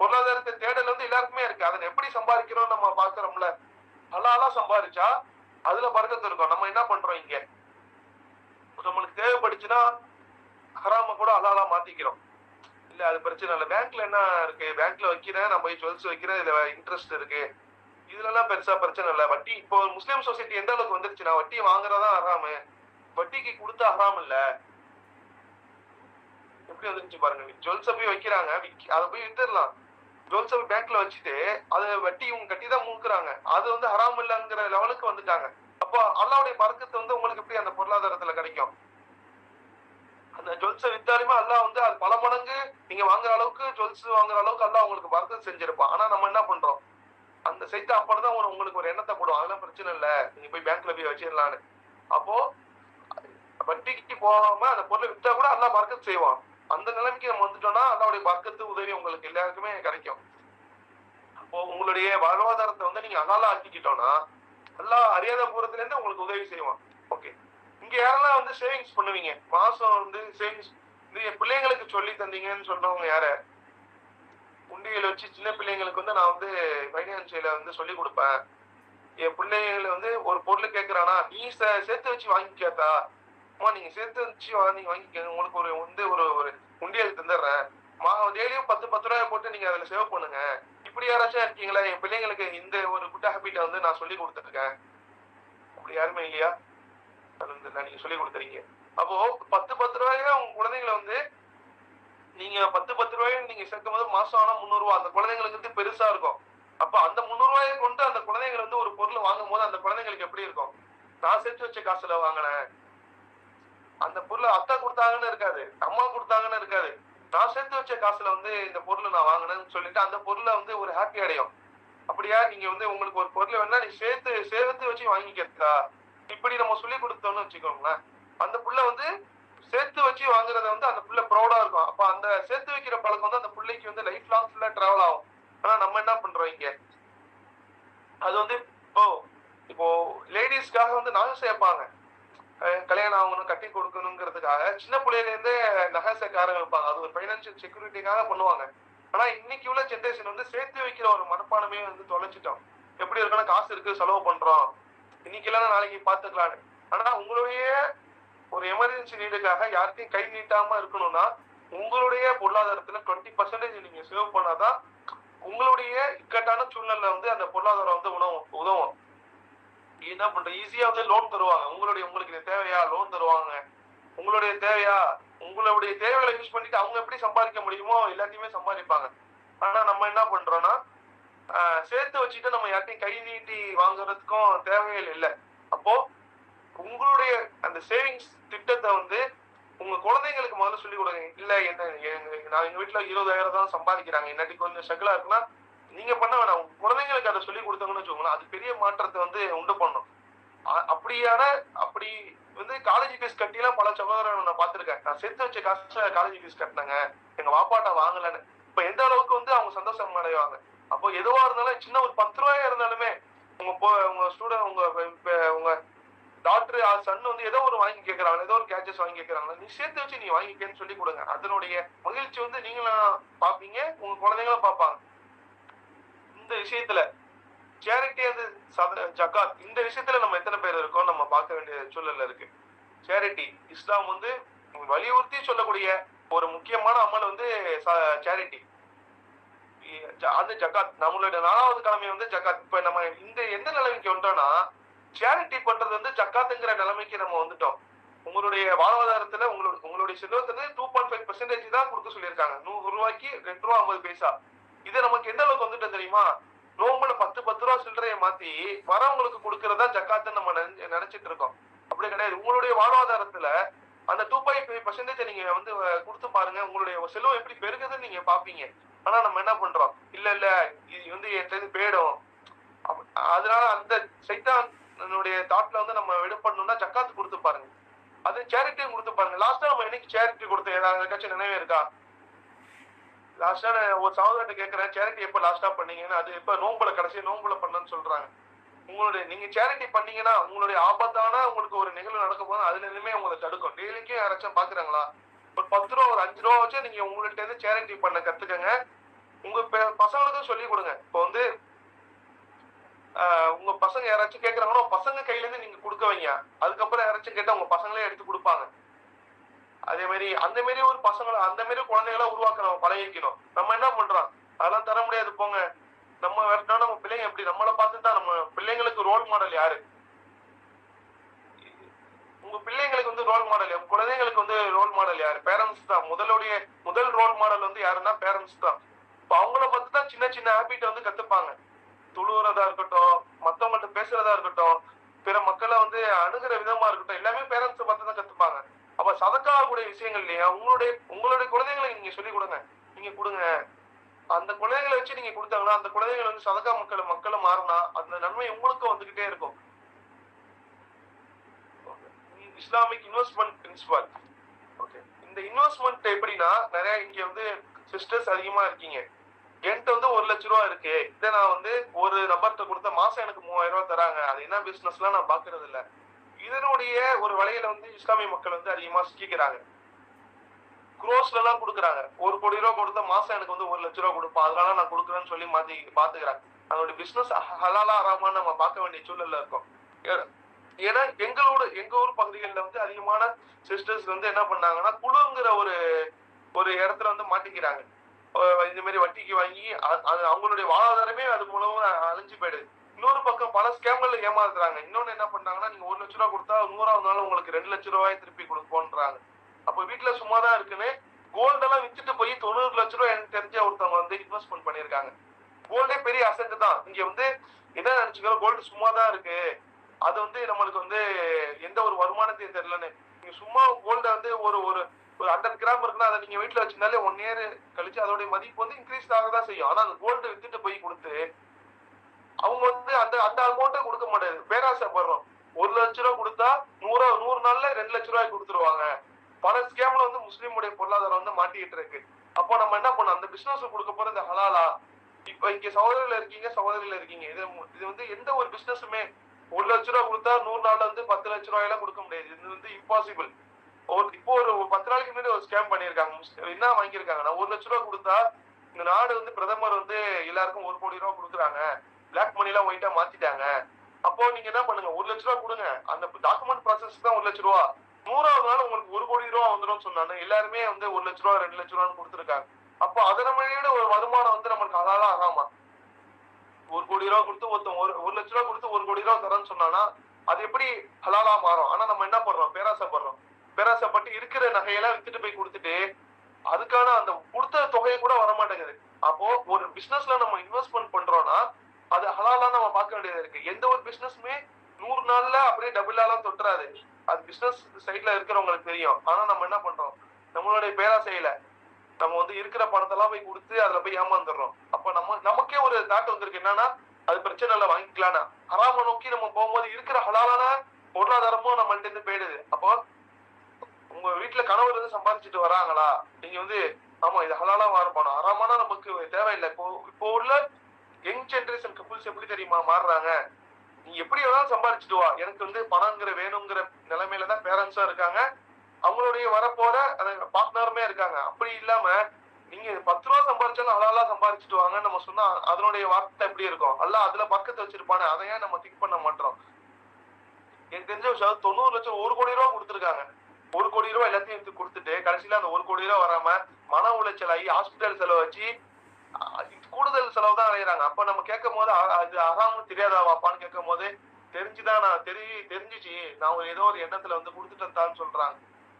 பொருளாதாரத்தை தேடல் வந்து எல்லாருக்குமே இருக்கு. அதை எப்படி சம்பாதிக்கிறோம் நம்ம பாக்குறோம்ல. ஹலாலா சம்பாதிச்சா அதுல பரக்கத்து இருக்கும். நம்ம என்ன பண்றோம், இங்க நம்மளுக்கு தேவைப்படுச்சுன்னா ஹராம கூட ஹலாலா மாத்திக்கிறோம். இல்ல அது பிரச்சனை இல்ல. பேங்க்ல என்ன இருக்கு? பேங்க்ல வைக்கிறேன், நான் போய் ஜுவல்ஸ் வைக்கிறேன். இதுல இன்ட்ரெஸ்ட் இருக்கு. இதுலலாம் பெருசா பிரச்சனை இல்ல. வட்டி இப்போ முஸ்லிம் சொசைட்டி எந்த அளவுக்கு வந்துருச்சுன்னா, வட்டி வாங்குறதா ஹராமு. வட்டிக்கு குடுத்தா ஹராம் இல்ல. எப்படி வந்துருச்சு பாருங்க. ஜுவல்ஸ போய் வைக்கிறாங்க. அத போய் வித்துடலாம். ஜுவல்ஸ போய் பேங்க்ல வச்சுட்டு, அத வட்டி இவங்க கட்டி தான் முழுக்குறாங்க. அது வந்து ஹராம் இல்லங்கிற லெவலுக்கு வந்துட்டாங்க. அப்போ அல்லாஹ்வுடைய பரக்கத்து வந்து உங்களுக்கு எப்படி அந்த பொருளாதாரத்துல கிடைக்கும்? அந்த ஜுவல்ஸ வித்தாலுமே அல்லாஹ் வந்து அது பல மடங்கு நீங்க வாங்குற அளவுக்கு ஜுவல்ஸ் வாங்குற அளவுக்கு அல்லாஹ் உங்களுக்கு பரக்கத் செஞ்சிருப்பான். ஆனா நம்ம என்ன பண்றோம்? அந்த சைத்தான் அப்பதான் உங்களுக்கு ஒரு எண்ணத்தை போடும். அதெல்லாம் பிரச்சனை இல்ல. நீங்க போய் பேங்க்ல போய் வச்சிடலான்னு. அப்போ வட்டிக்கு போகாம அந்த பொருளை வித்தா கூட அல்லாஹ் பரக்கத் செய்வான். அந்த நிலைமைக்கு நம்ம வந்துட்டோம்னா அல்லாஹ்வுடைய பரக்கத்து உதவி உங்களுக்கு எல்லாருக்குமே கிடைக்கும். அப்போ உங்களுடைய வாழ்வாதாரத்தை வந்து நீங்க ஹலாலா ஆக்கிக்கிட்டோம்னா அல்லாஹ் அறியாத பூரத்துல இருந்து உங்களுக்கு உதவி செய்வான். ஓகே. இங்க யாரெல்லாம் வந்து சேவிங்ஸ் பண்ணுவீங்க? மாசம் வந்து சேவிங்ஸ் இது என் பிள்ளைங்களுக்கு சொல்லி தந்தீங்கன்னு சொல்றவங்க யாரு? உண்டியல் வச்சு சின்ன பிள்ளைங்களுக்கு வந்து நான் வந்து ஃபைனான்சியல வந்து சொல்லி கொடுப்பேன். என் பிள்ளைங்களை வந்து ஒரு பொருள் கேட்கறானா, நீ சேர்த்து வச்சு வாங்கிக்காதா, அம்மா நீங்க சேர்த்து வச்சு வாங்கிக்கங்க, உங்களுக்கு ஒரு வந்து ஒரு ஒரு உண்டியல் தந்துடுறேன், டெய்லியும் 10 ரூபாய் போட்டு நீங்க அதுல சேவ் பண்ணுங்க. இப்படி யாராச்சும் இருக்கீங்களா? என் பிள்ளைங்களுக்கு இந்த ஒரு குட் ஹேபிட்டை வந்து நான் சொல்லி கொடுத்துருக்கேன். அப்படி யாருமே இல்லையா? நீங்க சொல்லி கொடுத்துறீங்க. அப்போ 10 ரூபாய்க்கு உங்க குழந்தைங்களை வந்து நீங்க 10 ரூபாய் நீங்க சேர்க்கும் போது மாசம் ஆனா 300 ரூபாய் அந்த குழந்தைங்களுக்கு வந்து பெருசா இருக்கும். அப்ப அந்த 300 ரூபாயை கொண்டு அந்த குழந்தைகள் வந்து ஒரு பொருள் வாங்கும் போது அந்த குழந்தைங்களுக்கு எப்படி இருக்கும்? நான் சேர்த்து வச்ச காசுல வாங்கினேன், அந்த பொருளை அத்தை கொடுத்தாங்கன்னு இருக்காது, அம்மா கொடுத்தாங்கன்னு இருக்காது. நான் சேர்த்து வச்ச காசுல வந்து இந்த பொருளை நான் வாங்கினேன்னு சொல்லிட்டு அந்த பொருளை வந்து ஒரு ஹாப்பி அடையும். அப்படியா நீங்க வந்து உங்களுக்கு ஒரு பொருள் வேணா நீ சேர்த்து வச்சு வாங்கிக்கிறதா, இப்படி நம்ம சொல்லி கொடுத்தோம்னு வச்சுக்கோங்களேன், அந்த புள்ள வந்து சேர்த்து வச்சு வாங்குறத வந்து அந்த புள்ள ப்ரௌடா இருக்கும். அப்ப அந்த சேர்த்து வைக்கிற பழக்கம் வந்து அந்த பிள்ளைக்கு வந்து லைஃப் லாங் ஃபுல்லா டிராவல் ஆகும். ஆனா நம்ம என்ன பண்றோம் இங்க? அது வந்து இப்போ லேடிஸ்க்காக வந்து நகை சேர்ப்பாங்க. கல்யாணம் ஆகணும், கட்டி கொடுக்கணுங்கிறதுக்காக சின்ன பிள்ளையில இருந்தே நகை சேர்க்க ஆரம்பிப்பாங்க. அது ஒரு ஃபைனான்சியல் செக்யூரிட்டிக்காக பண்ணுவாங்க. ஆனா இன்னைக்கு உள்ள ஜென்ரேஷன் வந்து சேர்த்து வைக்கிற ஒரு மனப்பான்மையை வந்து தொலைச்சிட்டோம். எப்படி இருக்குன்னா காசு இருக்கு செலவு பண்றோம், இன்னைக்கு இல்லைன்னா நாளைக்கு பாத்துக்கலான்னு. ஆனா உங்களுடைய ஒரு எமர்ஜென்சி நீடுக்காக யாருக்கையும் கை நீட்டாம இருக்கணும்னா உங்களுடைய பொருளாதாரத்துல 20% நீங்க சேவ் பண்ணாதான் உங்களுடைய இக்கட்டான சூழ்நிலை வந்து அந்த பொருளாதாரம் வந்து உதவும். என்ன பண்ற ஈஸியா வந்து லோன் தருவாங்க. உங்களுக்கு இது தேவையா லோன் தருவாங்க. உங்களுடைய தேவையா உங்களுடைய தேவைகளை யூஸ் பண்ணிட்டு அவங்க எப்படி சம்பாதிக்க முடியுமோ எல்லாத்தையுமே சம்பாதிப்பாங்க. ஆனா நம்ம என்ன பண்றோம்னா சேர்த்து வச்சுட்டு நம்ம யார்ட்டையும் கை நீட்டி வாங்குறதுக்கும் தேவைகள் இல்லை. அப்போ உங்களுடைய அந்த சேவிங்ஸ் திட்டத்தை வந்து உங்க குழந்தைங்களுக்கு முதல்ல சொல்லி கொடுங்க. இல்ல நான் எங்க வீட்டுல 20,000 தான் சம்பாதிக்கிறாங்க, இல்லாட்டி கொஞ்சம் ஸ்ட்ரகிளா இருக்குன்னா நீங்க பண்ண வேணாம், உங்க குழந்தைங்களுக்கு அதை சொல்லி கொடுத்தாங்கன்னு வச்சுக்கோங்களேன், அது பெரிய மாற்றத்தை வந்து உண்டு பண்ணும். அப்படி வந்து காலேஜ் ஃபீஸ் கட்டிலாம் பல சகோதரர்கள் நான் பார்த்திருக்கேன். நான் சேர்த்து வச்ச காசு காலேஜ் ஃபீஸ் கட்டினாங்க, எங்க வாப்பாட்ட வாங்கலன்னு. இப்ப எந்த அளவுக்கு வந்து அவங்க சந்தோஷம் அடைவாங்க. அப்போ எதுவா இருந்தாலும் சின்ன ஒரு 10 ரூபாயா இருந்தாலுமே உங்க ஸ்டூடெண்ட் உங்க டாக்டர் சன் வந்து ஏதோ ஒரு வாங்கி கேட்கறாங்க, ஏதோ ஒரு கேட்ஜஸ் வாங்கி கேட்கறாங்க, நீ சேர்த்து வச்சு நீ வாங்கிக்கன்னு சொல்லி கொடுங்க. அதனுடைய மகிழ்ச்சி வந்து நீங்களும் பாப்பீங்க, உங்க குழந்தைங்களும் பார்ப்பாங்க. இந்த விஷயத்துல சேரிட்டி அது ஜகாத், இந்த விஷயத்துல நம்ம எத்தனை பேர் இருக்கோம் நம்ம பார்க்க வேண்டிய சூழல்ல இருக்கு. சேரிட்டி இஸ்லாம் வந்து வலியுறுத்தி சொல்லக்கூடிய ஒரு முக்கியமான அமல் வந்து சேரிட்டி. அது ஜகாத். நம்மளுடைய 4வது கடமை வந்து ஜகாத். இப்ப நம்ம எந்த நிலைமைக்கு வந்தோம்னா சேரிட்டி பண்றது வந்து ஜக்காத்துங்கிற நிலைமைக்கு நம்ம வந்துட்டோம். உங்களுடைய வாழ்வாதாரத்துல உங்களுடைய செல்வத்துல 2.5% தான் கொடுக்க சொல்லியிருக்காங்க. 100 ரூபாய்க்கு 2 ரூபா 50 பைசா. இது நமக்கு எந்த அளவுக்கு வந்துட்டு தெரியுமா? நோம்புல 10 ரூபா சில்லறையை மாத்தி வரவங்களுக்கு கொடுக்கறதா ஜக்காத்துன்னு நம்ம நினைச்சிட்டு இருக்கோம். அப்படி கிடையாது. உங்களுடைய வாழ்வாதாரத்துல அந்த 2.5% நீங்க வந்து கொடுத்து பாருங்க, உங்களுடைய செல்வம் எப்படி பெருகுதுன்னு நீங்க பாப்பீங்க. ஆனா நம்ம என்ன பண்றோம்? இல்ல இது வந்து என்கிட்ட போயிடும், அதனால அந்த சைத்தானுடைய தாட்ல வந்து நம்ம விடுபடணும்னா ஜக்காத்து கொடுத்து பாருங்க, அது சேரிட்டியும் கொடுத்து பாருங்க. லாஸ்டா நம்ம என்னைக்கு சேரிட்டி கொடுத்து ஏதாச்சும் நினைவே இருக்கா? லாஸ்டா ஒரு சகோதரர்கிட்ட கேட்கிறேன், சேரிட்டி எப்ப லாஸ்டா பண்ணீங்கன்னு. அது எப்ப கடைசி நோம்புல பண்ணன்னு சொல்றாங்க. நீங்க சேரிட்டி பண்ணீங்கன்னா உங்களுடைய ஆபத்தான உங்களுக்கு ஒரு நிகழ்வு நடக்க போது அதுல இருந்துமே உங்களை தடுக்கும். டெய்லிக்கும் யாராச்சும் பாக்குறாங்களா? ஒரு 10 ரூபா ஒரு 5 ரூபா வச்சு நீங்க உங்கள்கிட்ட இருந்து சேரிட்டி பண்ண கத்துக்கங்க. உங்க பசங்களுக்கும் சொல்லி கொடுங்க. இப்போ வந்து உங்க பசங்க யாராச்சும் கேட்கறாங்கன்னா பசங்க கையில இருந்து நீங்க கொடுக்க வைங்க. அதுக்கப்புறம் யாராச்சும் கேட்டா உங்க பசங்களே எடுத்து கொடுப்பாங்க. அதே மாதிரி அந்த மாதிரி ஒரு பசங்களை அந்த மாதிரி குழந்தைகளை உருவாக்கணும், பழகிக்கணும். நம்ம என்ன பண்றோம், அதெல்லாம் தர முடியாது போங்க. நம்ம வரட்டா நம்ம பிள்ளைங்க எப்படி நம்மளை பார்த்துதான் நம்ம பிள்ளைங்களுக்கு ரோல் மாடல் யாரு? உங்க பிள்ளைங்களுக்கு வந்து ரோல் மாடல், உங்க குழந்தைங்களுக்கு வந்து ரோல் மாடல் யாரு? பேரண்ட்ஸ் தான். முதல் ரோல் மாடல் வந்து யாருன்னா பேரண்ட்ஸ் தான். இப்ப அவங்கள பார்த்து தான் சின்ன சின்ன ஹேபிட்டை வந்து கத்துப்பாங்க. தொழுவுறதா இருக்கட்டும், மத்தவங்கள்ட்ட பேசுறதா இருக்கட்டும், பிற மக்களை வந்து அணுகிற விதமா இருக்கட்டும், எல்லாமே பேரண்ட்ஸ் பார்த்து தான் கத்துப்பாங்க. அப்ப சதக்காகக்கூடிய விஷயங்கள் இல்லையா, உங்களுடைய குழந்தைங்களுக்கு நீங்க சொல்லிக் கொடுங்க. நீங்க கொடுங்க. அந்த குழந்தைகளை வச்சு நீங்க கொடுத்தாங்கன்னா அந்த குழந்தைகள் வந்து சதக்கா மக்களை மாறினா அந்த நன்மை உங்களுக்கும் வந்துகிட்டே இருக்கும். Islamic investment principle. ஓகே, இந்த இன்வெஸ்ட்மெண்ட் எப்படின்னா, நிறைய இங்க வந்து சிஸ்டர்ஸ் அதிகமா இருக்கீங்க. என்கிட்ட வந்து 1 லட்ச ரூபா இருக்கு, இதை நான் வந்து ஒரு நபர்கிட்ட கொடுத்த மாசம் எனக்கு 3000 ரூபாய் தராங்க. அது என்ன பிசினஸ்லாம் நான் பாக்குறது இல்ல. இதனுடைய ஒரு வலையில வந்து இஸ்லாமிய மக்கள் வந்து அதிகமா சிக்கிக்கிறாங்க. குரோஸ்ல எல்லாம் கொடுக்குறாங்க. 1 கோடி ரூபாய் கொடுத்த மாசம் எனக்கு வந்து 1 லட்ச ரூபாய் கொடுப்பான், அதனால நான் கொடுக்குறேன்னு சொல்லி மாத்தி பாத்துக்கிறாங்க. அதோட பிசினஸ் ஹலாலா ஹராமான்னு நம்ம பார்க்க வேண்டிய சூழல்ல இருக்கோம். ஏன்னா எங்க ஊர் பகுதிகளில் வந்து அதிகமான சிஸ்டர்ஸ் வந்து என்ன பண்ணாங்கன்னா, குழுங்கிற ஒரு இடத்துல வந்து மாட்டிக்கிறாங்க. இந்த மாதிரி வட்டிக்கு வாங்கி அவங்களுடைய வாழ்வாதாரமே அது மூலமா அழிஞ்சு போயிடுது. இன்னொரு பக்கம் பல ஸ்கேம்கள் ஏமாத்துறாங்க. இன்னொன்னு என்ன பண்ணாங்கன்னா, நீங்க 1 லட்ச ரூபாய் கொடுத்தா 100ஆவது நாள் உங்களுக்கு 2 லட்ச ரூபாய் திருப்பி கொடுப்போன்றாங்க. அப்ப வீட்டுல சும்மாதான் இருக்குன்னு கோல்டெல்லாம் வித்துட்டு போய் 90 லட்ச ரூபாய் எனக்கு தெரிஞ்ச ஒருத்தவங்க வந்து இன்வெஸ்ட்மெண்ட் பண்ணிருக்காங்க. கோல்டே பெரிய அசெட் தான். இங்க வந்து என்ன நினைச்சுக்கிறோம், கோல்டு சும்மாதான் இருக்கு, அது வந்து நம்மளுக்கு வந்து எந்த ஒரு வருமானத்தையும் தெரியலன்னு. நீங்க சும்மா கோல்ட வந்து ஒரு 100 கிராம் இருக்குன்னா அதை நீங்க வீட்டுல வச்சிருந்தாலே 1 இயர் கழிச்சு அதோட மதிப்பு வந்து இன்க்ரீஸ் ஆகதான் செய்யும். ஆனா அந்த கோல்டு வித்துட்டு போய் கொடுத்து அவங்க வந்து அந்த அமௌண்ட்டை கொடுக்க மாட்டாது, பேராசைப்படுறோம். 1 லட்ச ரூபாய் கொடுத்தா 100 நாள்ல 2 லட்ச ரூபாய் கொடுத்துருவாங்க. பல ஸ்கேம்ல வந்து முஸ்லீமுடைய பொருளாதாரம் வந்து மாட்டிக்கிட்டு இருக்கு. அப்போ நம்ம என்ன பண்ணோம், அந்த பிசினஸ் கொடுக்க போறது ஹலாலா? இப்ப இங்க சகோதரிகள் இருக்கீங்க, இது வந்து எந்த ஒரு பிசினஸுமே 1 லட்ச ரூபாய் கொடுத்தா 100 நாள்ல வந்து 10 லட்ச ரூபாய் எல்லாம் கொடுக்க முடியாது. இது வந்து இம்பாசிபிள். இப்போ ஒரு 10 நாளைக்கு முன்னாடி ஒரு ஸ்கேம் பண்ணிருக்காங்க. என்ன வாங்கியிருக்காங்கன்னா, 1 லட்ச ரூபாய் கொடுத்தா இந்த நாடு வந்து பிரதமர் வந்து எல்லாருக்கும் 1 கோடி ரூபாய் கொடுக்குறாங்க, பிளாக் மணி எல்லாம் ஒயிட்டா மாத்திட்டாங்க. அப்போ நீங்க என்ன பண்ணுங்க, 1 லட்ச ரூபாய் கொடுங்க, அந்த டாக்குமெண்ட் ப்ராசஸ் தான் 1 லட்ச ரூபாய். 100ஆவது நாள் உங்களுக்கு 1 கோடி ரூபாய் வந்துடும் சொன்னாங்க. எல்லாருமே வந்து 1 லட்ச ரூபாய் 2 லட்ச ரூபான்னு கொடுத்துருக்காங்க. அப்போ அதனை விட ஒரு வருமானம் வந்து நமக்கு ஹலாலா ஹராமா? 1 கோடி ரூபாய் கொடுத்து ஒருத்தன் 1 லட்ச ரூபாய் கொடுத்து 1 கோடி ரூபாய் தரேன்னு சொன்னானா அது எப்படி ஹலாலா மாறும்? ஆனா நம்ம என்ன பண்றோம், பேராசைப்பட்டு இருக்கிற நகையெல்லாம் வித்துட்டு போய் கொடுத்துட்டு அதுக்கான அந்த கொடுத்த தொகையை கூட வர மாட்டேங்குது. அப்போ ஒரு பிசினஸ்ல நம்ம இன்வெஸ்ட்மெண்ட் பண்றோம்னா அது ஹலாலா நம்ம பார்க்க வேண்டியது இருக்கு. எந்த ஒரு பிசினஸ்மே 100 நாள்ல அப்படியே டபுளாலாம் தொட்டுறாது. அது பிசினஸ் சைட்ல இருக்கிறவங்களுக்கு தெரியும். ஆனா நம்ம என்ன பண்றோம், நம்மளுடைய பேராசையில நம்ம வந்து இருக்கிற பணத்தெல்லாம் போய் கொடுத்து அதுல போய் ஏமாந்துடுறோம். அப்ப நமக்கே ஒரு தாட் வந்திருக்கு, என்னன்னா அது பிரச்சனை இல்லை வாங்கிக்கலாம்னா. ஹராம நோக்கி நம்ம போகும்போது இருக்கிற ஹலாலான பொருளாதாரமும் நம்மள்ட்ட இருந்து போயிடுது. அப்போ உங்க வீட்டுல கணவர் வந்து சம்பாதிச்சுட்டு வராங்களா, நீங்க வந்து ஆமா இது ஹலாலா மாறப்போனோம், ஹராமானா நமக்கு தேவையில்லை. இப்போ உள்ள யங் ஜெனரேஷன் கப்புள்ஸ் எப்படி தெரியுமா மாறுறாங்க, நீ எப்படி வேணாலும் சம்பாதிச்சுட்டு வா, எனக்கு வந்து பணங்கிற வேணுங்கிற நிலைமையில தான் பேரண்ட்ஸும் இருக்காங்க, அவங்களுடைய வரப்போற பார்ட்னருமே இருக்காங்க. அப்படி இல்லாம நீங்க 10 ரூபா சம்பாதிச்சாலும் ஹலாலா சம்பாதிச்சுட்டு வாங்கன்னு நம்ம சொன்னா அதனுடைய வார்த்தை எப்படி இருக்கும்? அல்ல அதுல பக்கத்து வச்சிருப்பானே, அதை ஏன் நம்ம திங்க் பண்ண மாட்டோம்? எனக்கு தெரிஞ்ச விஷயம் 90 லட்சம் 1 கோடி ரூபாய் கொடுத்துருக்காங்க. 1 கோடி ரூபாய் எல்லாத்தையும் கொடுத்துட்டு கடைசியில அந்த 1 கோடி ரூபாய் வராம மன உளைச்சல் ஆகி ஹாஸ்பிட்டல் செலவு வச்சு கூடுதல் செலவு தான் அடையிறாங்க. அப்ப நம்ம கேட்கும் போது அது ஹராம்னு தெரியாதா வாப்பான்னு கேட்கும் போது தெரிஞ்சுதான் நான் தெரிஞ்சிச்சு, நான் ஏதோ ஒரு எண்ணத்துல வந்து கொடுத்துட்டேன்னு சொல்றாங்க.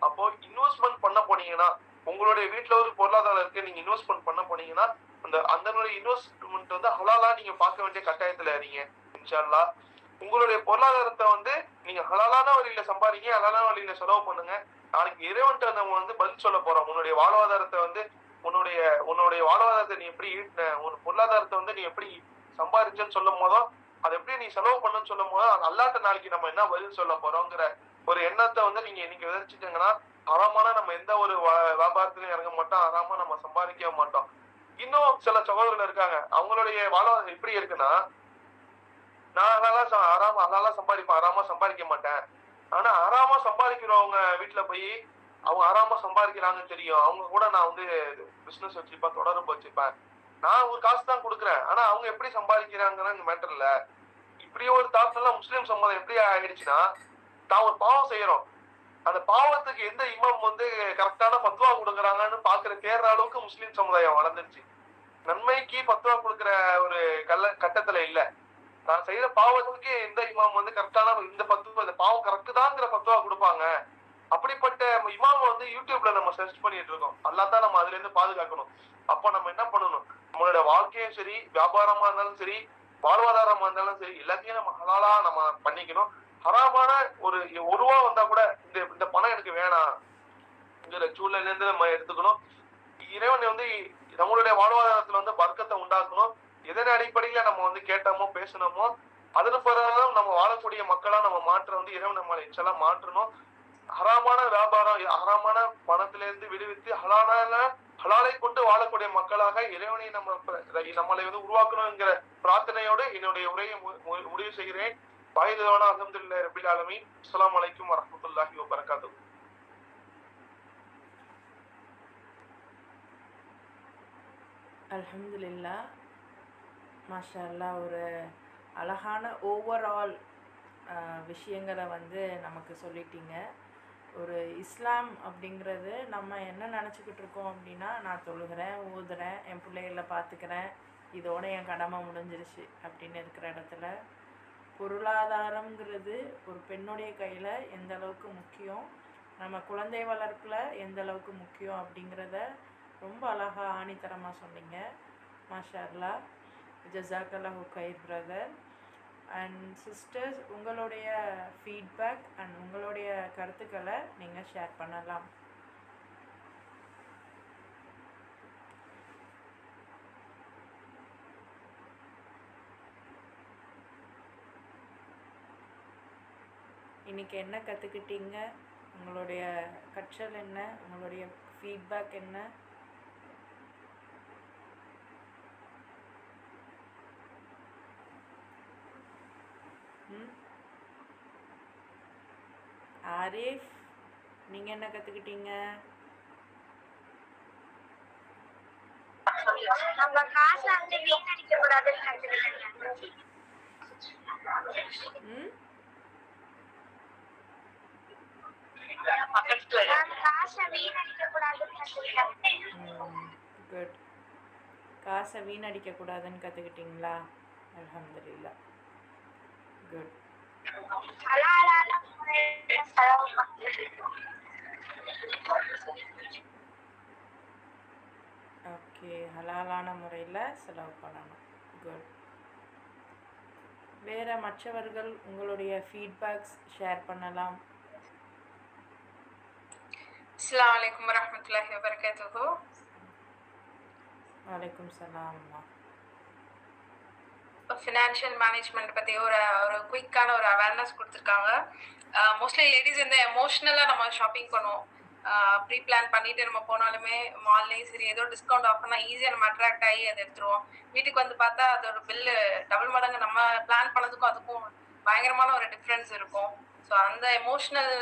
அப்போ இன்வெஸ்ட்மெண்ட் பண்ண போனீங்கன்னா, உங்களுடைய வீட்டுல ஒரு பொருளாதாரம் இருக்கு, நீங்க இன்வெஸ்ட்மெண்ட் பண்ண போனீங்கன்னா அந்த இன்வெஸ்ட்மெண்ட் வந்து ஹலாலா நீங்க பார்க்க வேண்டிய கட்டாயத்துல இருக்கீங்க. இன்ஷா அல்லாஹ் உங்களுடைய பொருளாதாரத்தை வந்து நீங்க ஹலாலான வழியில சம்பாதிங்க, ஹலாலான வழியில செலவு பண்ணுங்க. நாளைக்கு இறைவன்ட்ட நம்ம வந்து பதில் சொல்ல போறோம். உன்னுடைய வாழ்வாதாரத்தை வந்து உன்னுடைய வாழ்வாதாரத்தை நீ எப்படி ஈட்டின, உன் பொருளாதாரத்தை வந்து நீ எப்படி சம்பாதிச்சேன்னு சொல்லும் போதும் அதை எப்படி நீ செலவு பண்ணுன்னு சொல்லும் போதும் அது அல்லாட்ட நாளைக்கு நம்ம என்ன பதில் சொல்ல போறோங்கிற ஒரு எண்ணத்தை வந்து நீங்க இன்னைக்கு விதைச்சிட்டீங்கன்னா ஹராமான நம்ம எந்த ஒரு வியாபாரத்திலையும் இறங்க மாட்டோம், ஹராமா நம்ம சம்பாதிக்க மாட்டோம். இன்னும் சில சகோதரர்கள் இருக்காங்க, அவங்களுடைய வாழ்வாதாரம் எப்படி இருக்குன்னா, நான் ஹலாலா சம்பாதிப்பேன், ஹராமா சம்பாதிக்க மாட்டேன். ஆனா ஹராமா சம்பாதிக்கிறவங்க வீட்டுல போய் அவங்க ஹராமா சம்பாதிக்கிறாங்கன்னு தெரியும், அவங்க கூட நான் வந்து பிசினஸ் வச்சுப்பேன், தொடர்பு வச்சுப்பேன், நான் ஒரு காசு தான் கொடுக்குறேன், ஆனா அவங்க எப்படி சம்பாதிக்கிறாங்கன்னு மேட்டர் இல்ல. இப்படியே ஒரு தாட்ல முஸ்லீம் சம்மதம் எப்படி ஆயிடுச்சுன்னா, தான் ஒரு பாவம் செய்யறோம், அந்த பாவத்துக்கு எந்த இமாம் வந்து கரெக்டான பத்வா கொடுக்குறாங்கன்னு பாக்குற தேர்ற அளவுக்கு முஸ்லீம் சமுதாயம் வளர்ந்துருச்சு. நன்மைக்கு பத்வா கொடுக்குற ஒரு கட்டத்துல இல்ல. நான் செய்யற பாவத்துக்கு எந்த இமாம் வந்து கரெக்டான இந்த பத்துவா, இந்த பாவம் கரெக்ட் தான்ங்கிற பத்துவா கொடுப்பாங்க. அப்படிப்பட்ட இமாம வந்து யூடியூப்ல நம்ம சர்ச் பண்ணிட்டு இருக்கோம். அல்லாஹ் தான் நம்ம அதுல இருந்து பாதுகாக்கணும். அப்ப நம்ம என்ன பண்ணணும், நம்மளோட வாழ்க்கையும் சரி, வியாபாரமா இருந்தாலும் சரி, வாழ்வாதாரமா இருந்தாலும் சரி, எல்லாத்தையும் நம்ம ஹலாலா நம்ம பண்ணிக்கணும். ஹராமான ஒரு ரூபா வந்தா கூட இந்த பணம் எனக்கு வேணாம் சூழ்நிலையில இருந்து நம்ம எடுத்துக்கணும். இறைவன் வந்து நம்மளுடைய வாழ்வாதாரத்துல வந்து வர்க்கத்தை உண்டாக்கணும். எதன் அடிப்படையில நம்ம வந்து கேட்டோமோ பேசணுமோ அதன் பிறகு நம்ம வாழக்கூடிய மக்களா நம்ம மாற்ற வந்து இறைவன் நம்மளை இன்ஷால்லா மாற்றணும். ஹராமான வியாபாரம், ஹராமான பணத்தில இருந்து விடுவித்து ஹலாலை கொண்டு வாழக்கூடிய மக்களாக இறைவனை நம்மளை வந்து உருவாக்கணுங்கிற பிரார்த்தனையோடு என்னுடைய உரையை முடிவு செய்கிறேன். வாயுதவான அல்ஹம்துலில்லாஹி ரப்பில் ஆலமீன். அஸ்ஸலாமு அலைக்கும் வரஹ்மத்துல்லாஹி வபரகாத்துஹு. அல்ஹம்துலில்லா, மாஷா அல்லாஹ். ஒரு அழகான ஓவரால் விஷயங்களை வந்து நமக்கு சொல்லிட்டீங்க. ஒரு இஸ்லாம் அப்படிங்கிறது நம்ம என்ன நினச்சிக்கிட்டு இருக்கோம் அப்படின்னா, நான் தொழுகிறேன், ஓதுறேன், என் பிள்ளைகளை பார்த்துக்கிறேன், இதோட என் கடமை முடிஞ்சிருச்சு அப்படின்னு இருக்கிற இடத்துல பொருளாதாரங்கிறது ஒரு பெண்ணுடைய கையில் எந்த அளவுக்கு முக்கியம், நம்ம குழந்தை வளர்ப்பில் எந்த அளவுக்கு முக்கியம் அப்படிங்கிறத ரொம்ப அழகாக ஆணித்தரமாக சொன்னீங்க. மாஷா அல்லாஹ். ஜஸாக்கல்லாஹு கைர் பிரதர் அண்ட் சிஸ்டர்ஸ். உங்களுடைய ஃபீட்பேக் அண்ட் உங்களுடைய கருத்துக்களை நீங்கள் ஷேர் பண்ணலாம். இன்றைக்கி என்ன கற்றுக்கிட்டீங்க, உங்களுடைய கற்றல் என்ன, உங்களுடைய ஃபீட்பேக் என்ன? ஆரிஃப், நீங்கள் என்ன கற்றுக்கிட்டீங்க? நம்ம காசை வந்து வீணடிக்க கூடாதுன்னு கத்துக்கிட்டேன். காசை வீணடிக்க கூடாதுன்னு கத்துக்கிட்டேன். குட். காசை வீணடிக்க கூடாதுன்னு கற்றுக்கிட்டீங்களா? அல்ஹம்துலில்லாஹ். குட். ஓகே, ஹலாலான முறையில் செலவு பண்ணணும். குட். வேறு மற்றவர்கள் உங்களுடைய ஃபீட்பேக்ஸ் ஷேர் பண்ணலாம். அஸ்ஸலாமு அலைக்கும் வரஹ்மத்துல்லாஹி வபரகாத்துஹு. வலைக்கும் சலாம். ஃபினான்ஷியல் மேனேஜ்மெண்ட் பற்றி ஒரு குயிக்கான ஒரு அவேர்னஸ் கொடுத்துருக்காங்க. மோஸ்ட்லி லேடிஸ் வந்து எமோஷ்னலாக நம்ம ஷாப்பிங் பண்ணுவோம். ப்ரீ பிளான் பண்ணிட்டு நம்ம போனாலுமே மால்லையும் சரி ஏதோ டிஸ்கவுண்ட் ஆஃப் பண்ணால் ஈஸியாக நம்ம அட்ராக்ட் ஆகி அதை எடுத்துருவோம். வீட்டுக்கு வந்து பார்த்தா அதோட பில்லு டபுள் மடங்கு நம்ம பிளான் பண்ணதுக்கும் அதுக்கும் பயங்கரமான ஒரு டிஃப்ரென்ஸ் இருக்கும். ஸோ அந்த எமோஷ்னல்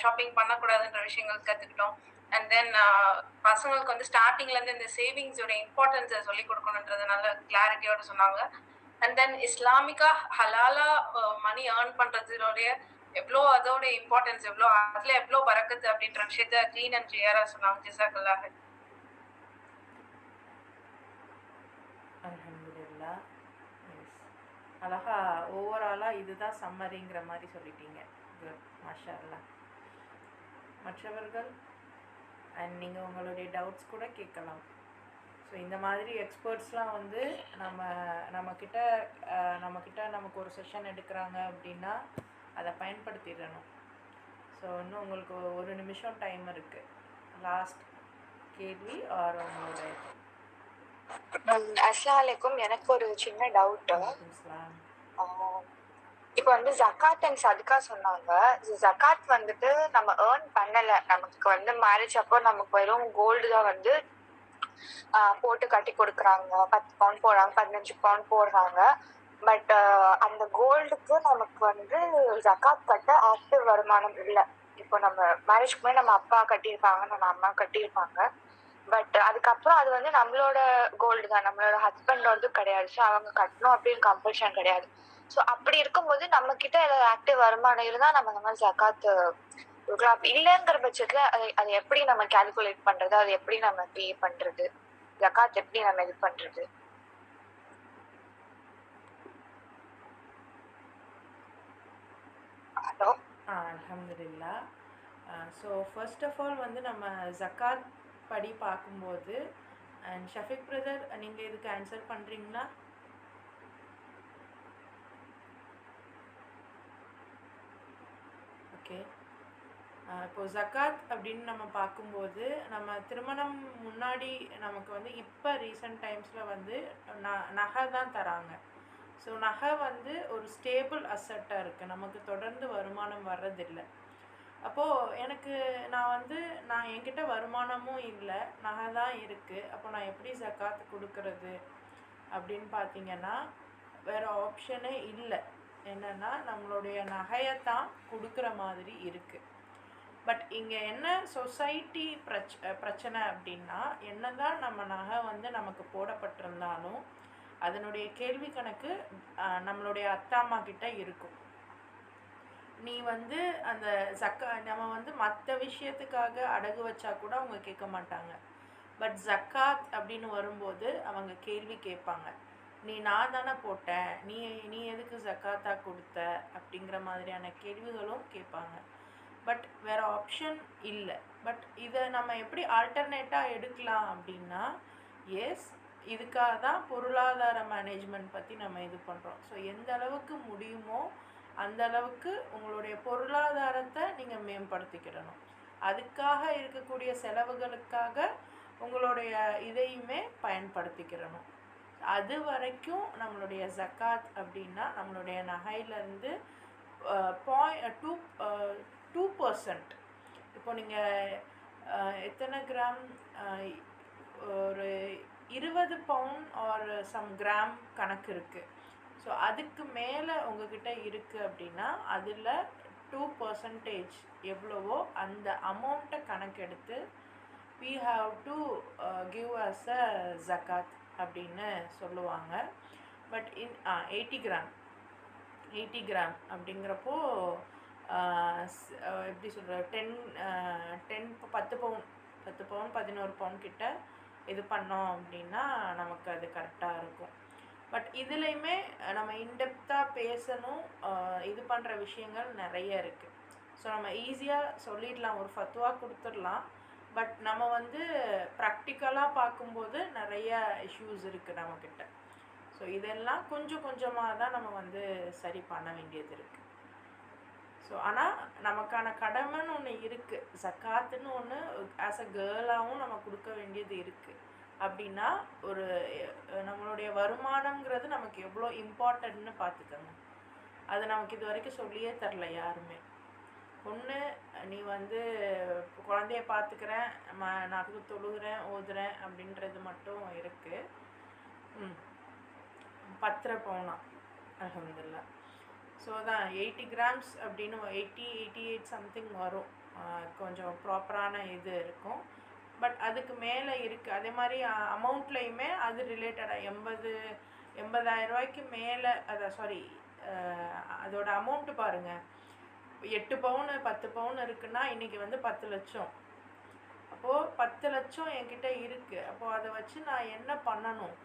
ஷாப்பிங் பண்ணக்கூடாதுன்ற விஷயங்கள் கற்றுக்கிட்டோம். அண்ட் தென் பசங்களுக்கு வந்து ஸ்டார்டிங்லேருந்து இந்த சேவிங்ஸோட இம்பார்ட்டன்ஸை சொல்லிக் கொடுக்கணுன்றது நல்ல கிளாரிட்டியோட சொன்னாங்க. அண்ட் தென் இஸ்லாமிக்கா ஹலாலா மணி ஏர்ன் பண்ணுறதுடைய எவ்வளோ அதோட இம்பார்ட்டன்ஸ் எவ்வளோ, அதில் எவ்வளோ பறக்குது அப்படின்ற விஷயத்த க்ளீன் அண்ட் கிளியராக சொன்னாங்க. ஜஸாக்கல்லாஹ். அல்ஹம்துலில்லாஹ். எஸ், அழகா ஓவராலாக இதுதான் சம்மரிங்கிற மாதிரி சொல்லிட்டீங்க. குட், மாஷா அல்லாஹ். மற்றவர்கள் அண்ட் நீங்கள் உங்களுடைய டவுட்ஸ் கூட கேட்கலாம். ஸோ இந்த மாதிரி எக்ஸ்பர்ட்ஸ்லாம் வந்து நம்மக்கிட்ட நமக்கு ஒரு செஷன் எடுக்கிறாங்க அப்படின்னா அதை பயன்படுத்திடணும். ஸோ இன்னும் உங்களுக்கு ஒரு நிமிஷம் டைம் இருக்குது. லாஸ்ட் கேள்வி ஆர் உங்களுடைய. அஸ்ஸலாமு அலைக்கும். எனக்கு ஒரு சின்ன டவுட். இப்போ வந்து ஜக்காத் அண்ட் சதகா சொன்னாங்க. ஜக்காத் வந்துட்டு நம்ம ஏர்ன் பண்ணல, நமக்கு வந்து மேரேஜ் அப்போ நமக்கு வெறும் கோல்டு தான் வந்து போட்டு கட்டி கொடுக்குறாங்க. 10 பவுன் போடுறாங்க, 15 பவுன் போடுறாங்க. பட் அந்த கோல்டுக்கு நமக்கு வந்து ஜக்காத் கட்ட ஆக்டிவ் வருமானம் இல்லை. இப்போ நம்ம மேரேஜ்க்கு முன்னாடி நம்ம அப்பா கட்டியிருப்பாங்க, நம்ம அம்மா கட்டியிருப்பாங்க. பட் அதுக்கப்புறம் அது வந்து நம்மளோட கோல்டு தான், நம்மளோட ஹஸ்பண்டோடது கிடையாது. ஸோ அவங்க கட்டணும் அப்படின்னு கம்பல்ஷன் கிடையாது. ஸோ அப்படி இருக்கும்போது நம்ம கிட்ட ஏதாவது ஆக்டிவ் வருமானம் இருந்தால் நம்ம இந்த மாதிரி ஜக்காத்து கொடுக்கலாம். அப்படி இல்லைங்கிற பட்சத்துல அதை எப்படி நம்ம கால்குலேட் பண்றது, அதை எப்படி நம்ம பே பண்றது, ஜகாத் எப்படி நம்ம இது பண்றது? ஹலோ. அல்ஹம்துலில்லா. ஸோ ஃபர்ஸ்ட் ஆஃப் ஆல் வந்து நம்ம ஜக்காத் படி பார்க்கும்போது, அண்ட் ஷஃபிக் பிரதர் நீங்கள் இதுக்கு ஆன்சர் பண்ணுறீங்களா? ஓகே. இப்போ ஜக்காத் அப்படின்னு நம்ம பார்க்கும்போது, நம்ம திருமணம் முன்னாடி நமக்கு வந்து இப்போ ரீசெண்ட் டைம்ஸில் வந்து நகை தான் தராங்க. ஸோ நகை வந்து ஒரு ஸ்டேபிள் அசட்டாக இருக்குது, நமக்கு தொடர்ந்து வருமானம் வர்றதில்லை. அப்போது எனக்கு நான் என்கிட்ட வருமானமும் இல்லை, நகை தான் இருக்குது. அப்போ நான் எப்படி ஜக்காத்து கொடுக்கறது அப்படின்னு பார்த்தீங்கன்னா, வேறு ஆப்ஷனே இல்லை. என்னென்னா நம்மளுடைய நகையை தான் கொடுக்குற மாதிரி இருக்குது. பட் இங்கே என்ன சொசைட்டி பிரச்சனை அப்படின்னா, என்ன தான் நம்ம நகை வந்து நமக்கு போடப்பட்டிருந்தாலும் அதனுடைய கேள்வி கணக்கு நம்மளுடைய அத்தா அம்மா கிட்ட இருக்கும். நீ வந்து அந்த நம்ம வந்து மற்ற விஷயத்துக்காக அடகு வச்சா கூட அவங்க கேட்க மாட்டாங்க. பட் ஜக்காத் அப்படின்னு வரும்போது அவங்க கேள்வி கேட்பாங்க. நான் தானே போட்டேன், நீ எதுக்கு ஜக்காத்தா கொடுத்த அப்படிங்கிற மாதிரியான கேள்விகளும் கேட்பாங்க. பட் வேறு ஆப்ஷன் இல்லை. பட் இதை நம்ம எப்படி ஆல்டர்னேட்டாக எடுக்கலாம் அப்படின்னா, எஸ், இதுக்காக தான் பொருளாதார மேனேஜ்மெண்ட் பற்றி நம்ம இது பண்ணுறோம். ஸோ எந்த அளவுக்கு முடியுமோ அந்த அளவுக்கு உங்களுடைய பொருளாதாரத்தை நீங்கள் மேம்படுத்திக்கிடணும். அதுக்காக இருக்கக்கூடிய செலவுகளுக்காக உங்களுடைய இதையுமே பயன்படுத்திக்கிடணும். அது வரைக்கும் நம்மளுடைய ஜக்காத் அப்படின்னா நம்மளுடைய நகையிலேருந்து 2%. இப்போ நீங்கள் எத்தனை கிராம், ஒரு 20 பவுன் ஒரு சம் கிராம் கணக்கு இருக்குது. ஸோ அதுக்கு மேலே உங்ககிட்ட இருக்குது அப்படின்னா அதில் 2% எவ்வளவோ அந்த அமௌண்ட்டை கணக்கெடுத்து we have to give as a zakat அப்படின்னு சொல்லுவாங்க. பட் 80 கிராம் அப்படிங்கிறப்போ எப்படி சொல்கிற 10 பவுன் 11 பவுன் கிட்ட இது பண்ணோம் அப்படின்னா நமக்கு அது கரெக்டாக இருக்கும். பட் இதுலேயுமே நம்ம இன்டெப்த்தாக பேசணும், இது பண்ணுற விஷயங்கள் நிறைய இருக்குது. ஸோ நம்ம ஈஸியாக சொல்லிடலாம், ஒரு ஃபத்வா கொடுத்துடலாம். பட் நம்ம வந்து ப்ராக்டிக்கலாக பார்க்கும்போது நிறைய இஷ்யூஸ் இருக்குது நம்மக்கிட்ட. ஸோ இதெல்லாம் கொஞ்சம் கொஞ்சமாக தான் நம்ம வந்து சரி பண்ண வேண்டியது இருக்குது. ஸோ ஆனால் நமக்கான கடமைன்னு ஒன்று இருக்குது, ஜக்காத்துன்னு ஒன்று ஆஸ் அ கேர்ளாகவும் நம்ம கொடுக்க வேண்டியது இருக்குது. அப்படின்னா ஒரு நம்மளுடைய வருமானங்கிறது நமக்கு எவ்வளோ இம்பார்ட்டன்ட்னு பார்த்துக்கோங்க. அது நமக்கு இது வரைக்கும் சொல்லியே தரல யாருமே. ஒன்று நீ வந்து குழந்தைய பார்த்துக்கிறேன், நான் தொழுகிறேன், ஓதுறேன் அப்படின்றது மட்டும் இருக்குது. 10 பவுனா அல்ஹம்துலில்லாஹ். ஸோ தான் 80 கிராம்ஸ் அப்படின்னு 88 சம்திங் வரும், கொஞ்சம் ப்ராப்பரான இது இருக்கும். பட் அதுக்கு மேலே இருக்குது. அதே மாதிரி அமௌண்ட்லேயுமே அது ரிலேட்டடாக 80,000 ரூபாய்க்கு மேலே, அதோட அமௌண்ட்டு பாருங்கள். 8 பவுன் 10 பவுன் இருக்குன்னா இன்றைக்கி வந்து 10 லட்சம். அப்போது 10 லட்சம் என்கிட்ட இருக்குது. அப்போது அதை வச்சு நான் என்ன பண்ணணும்?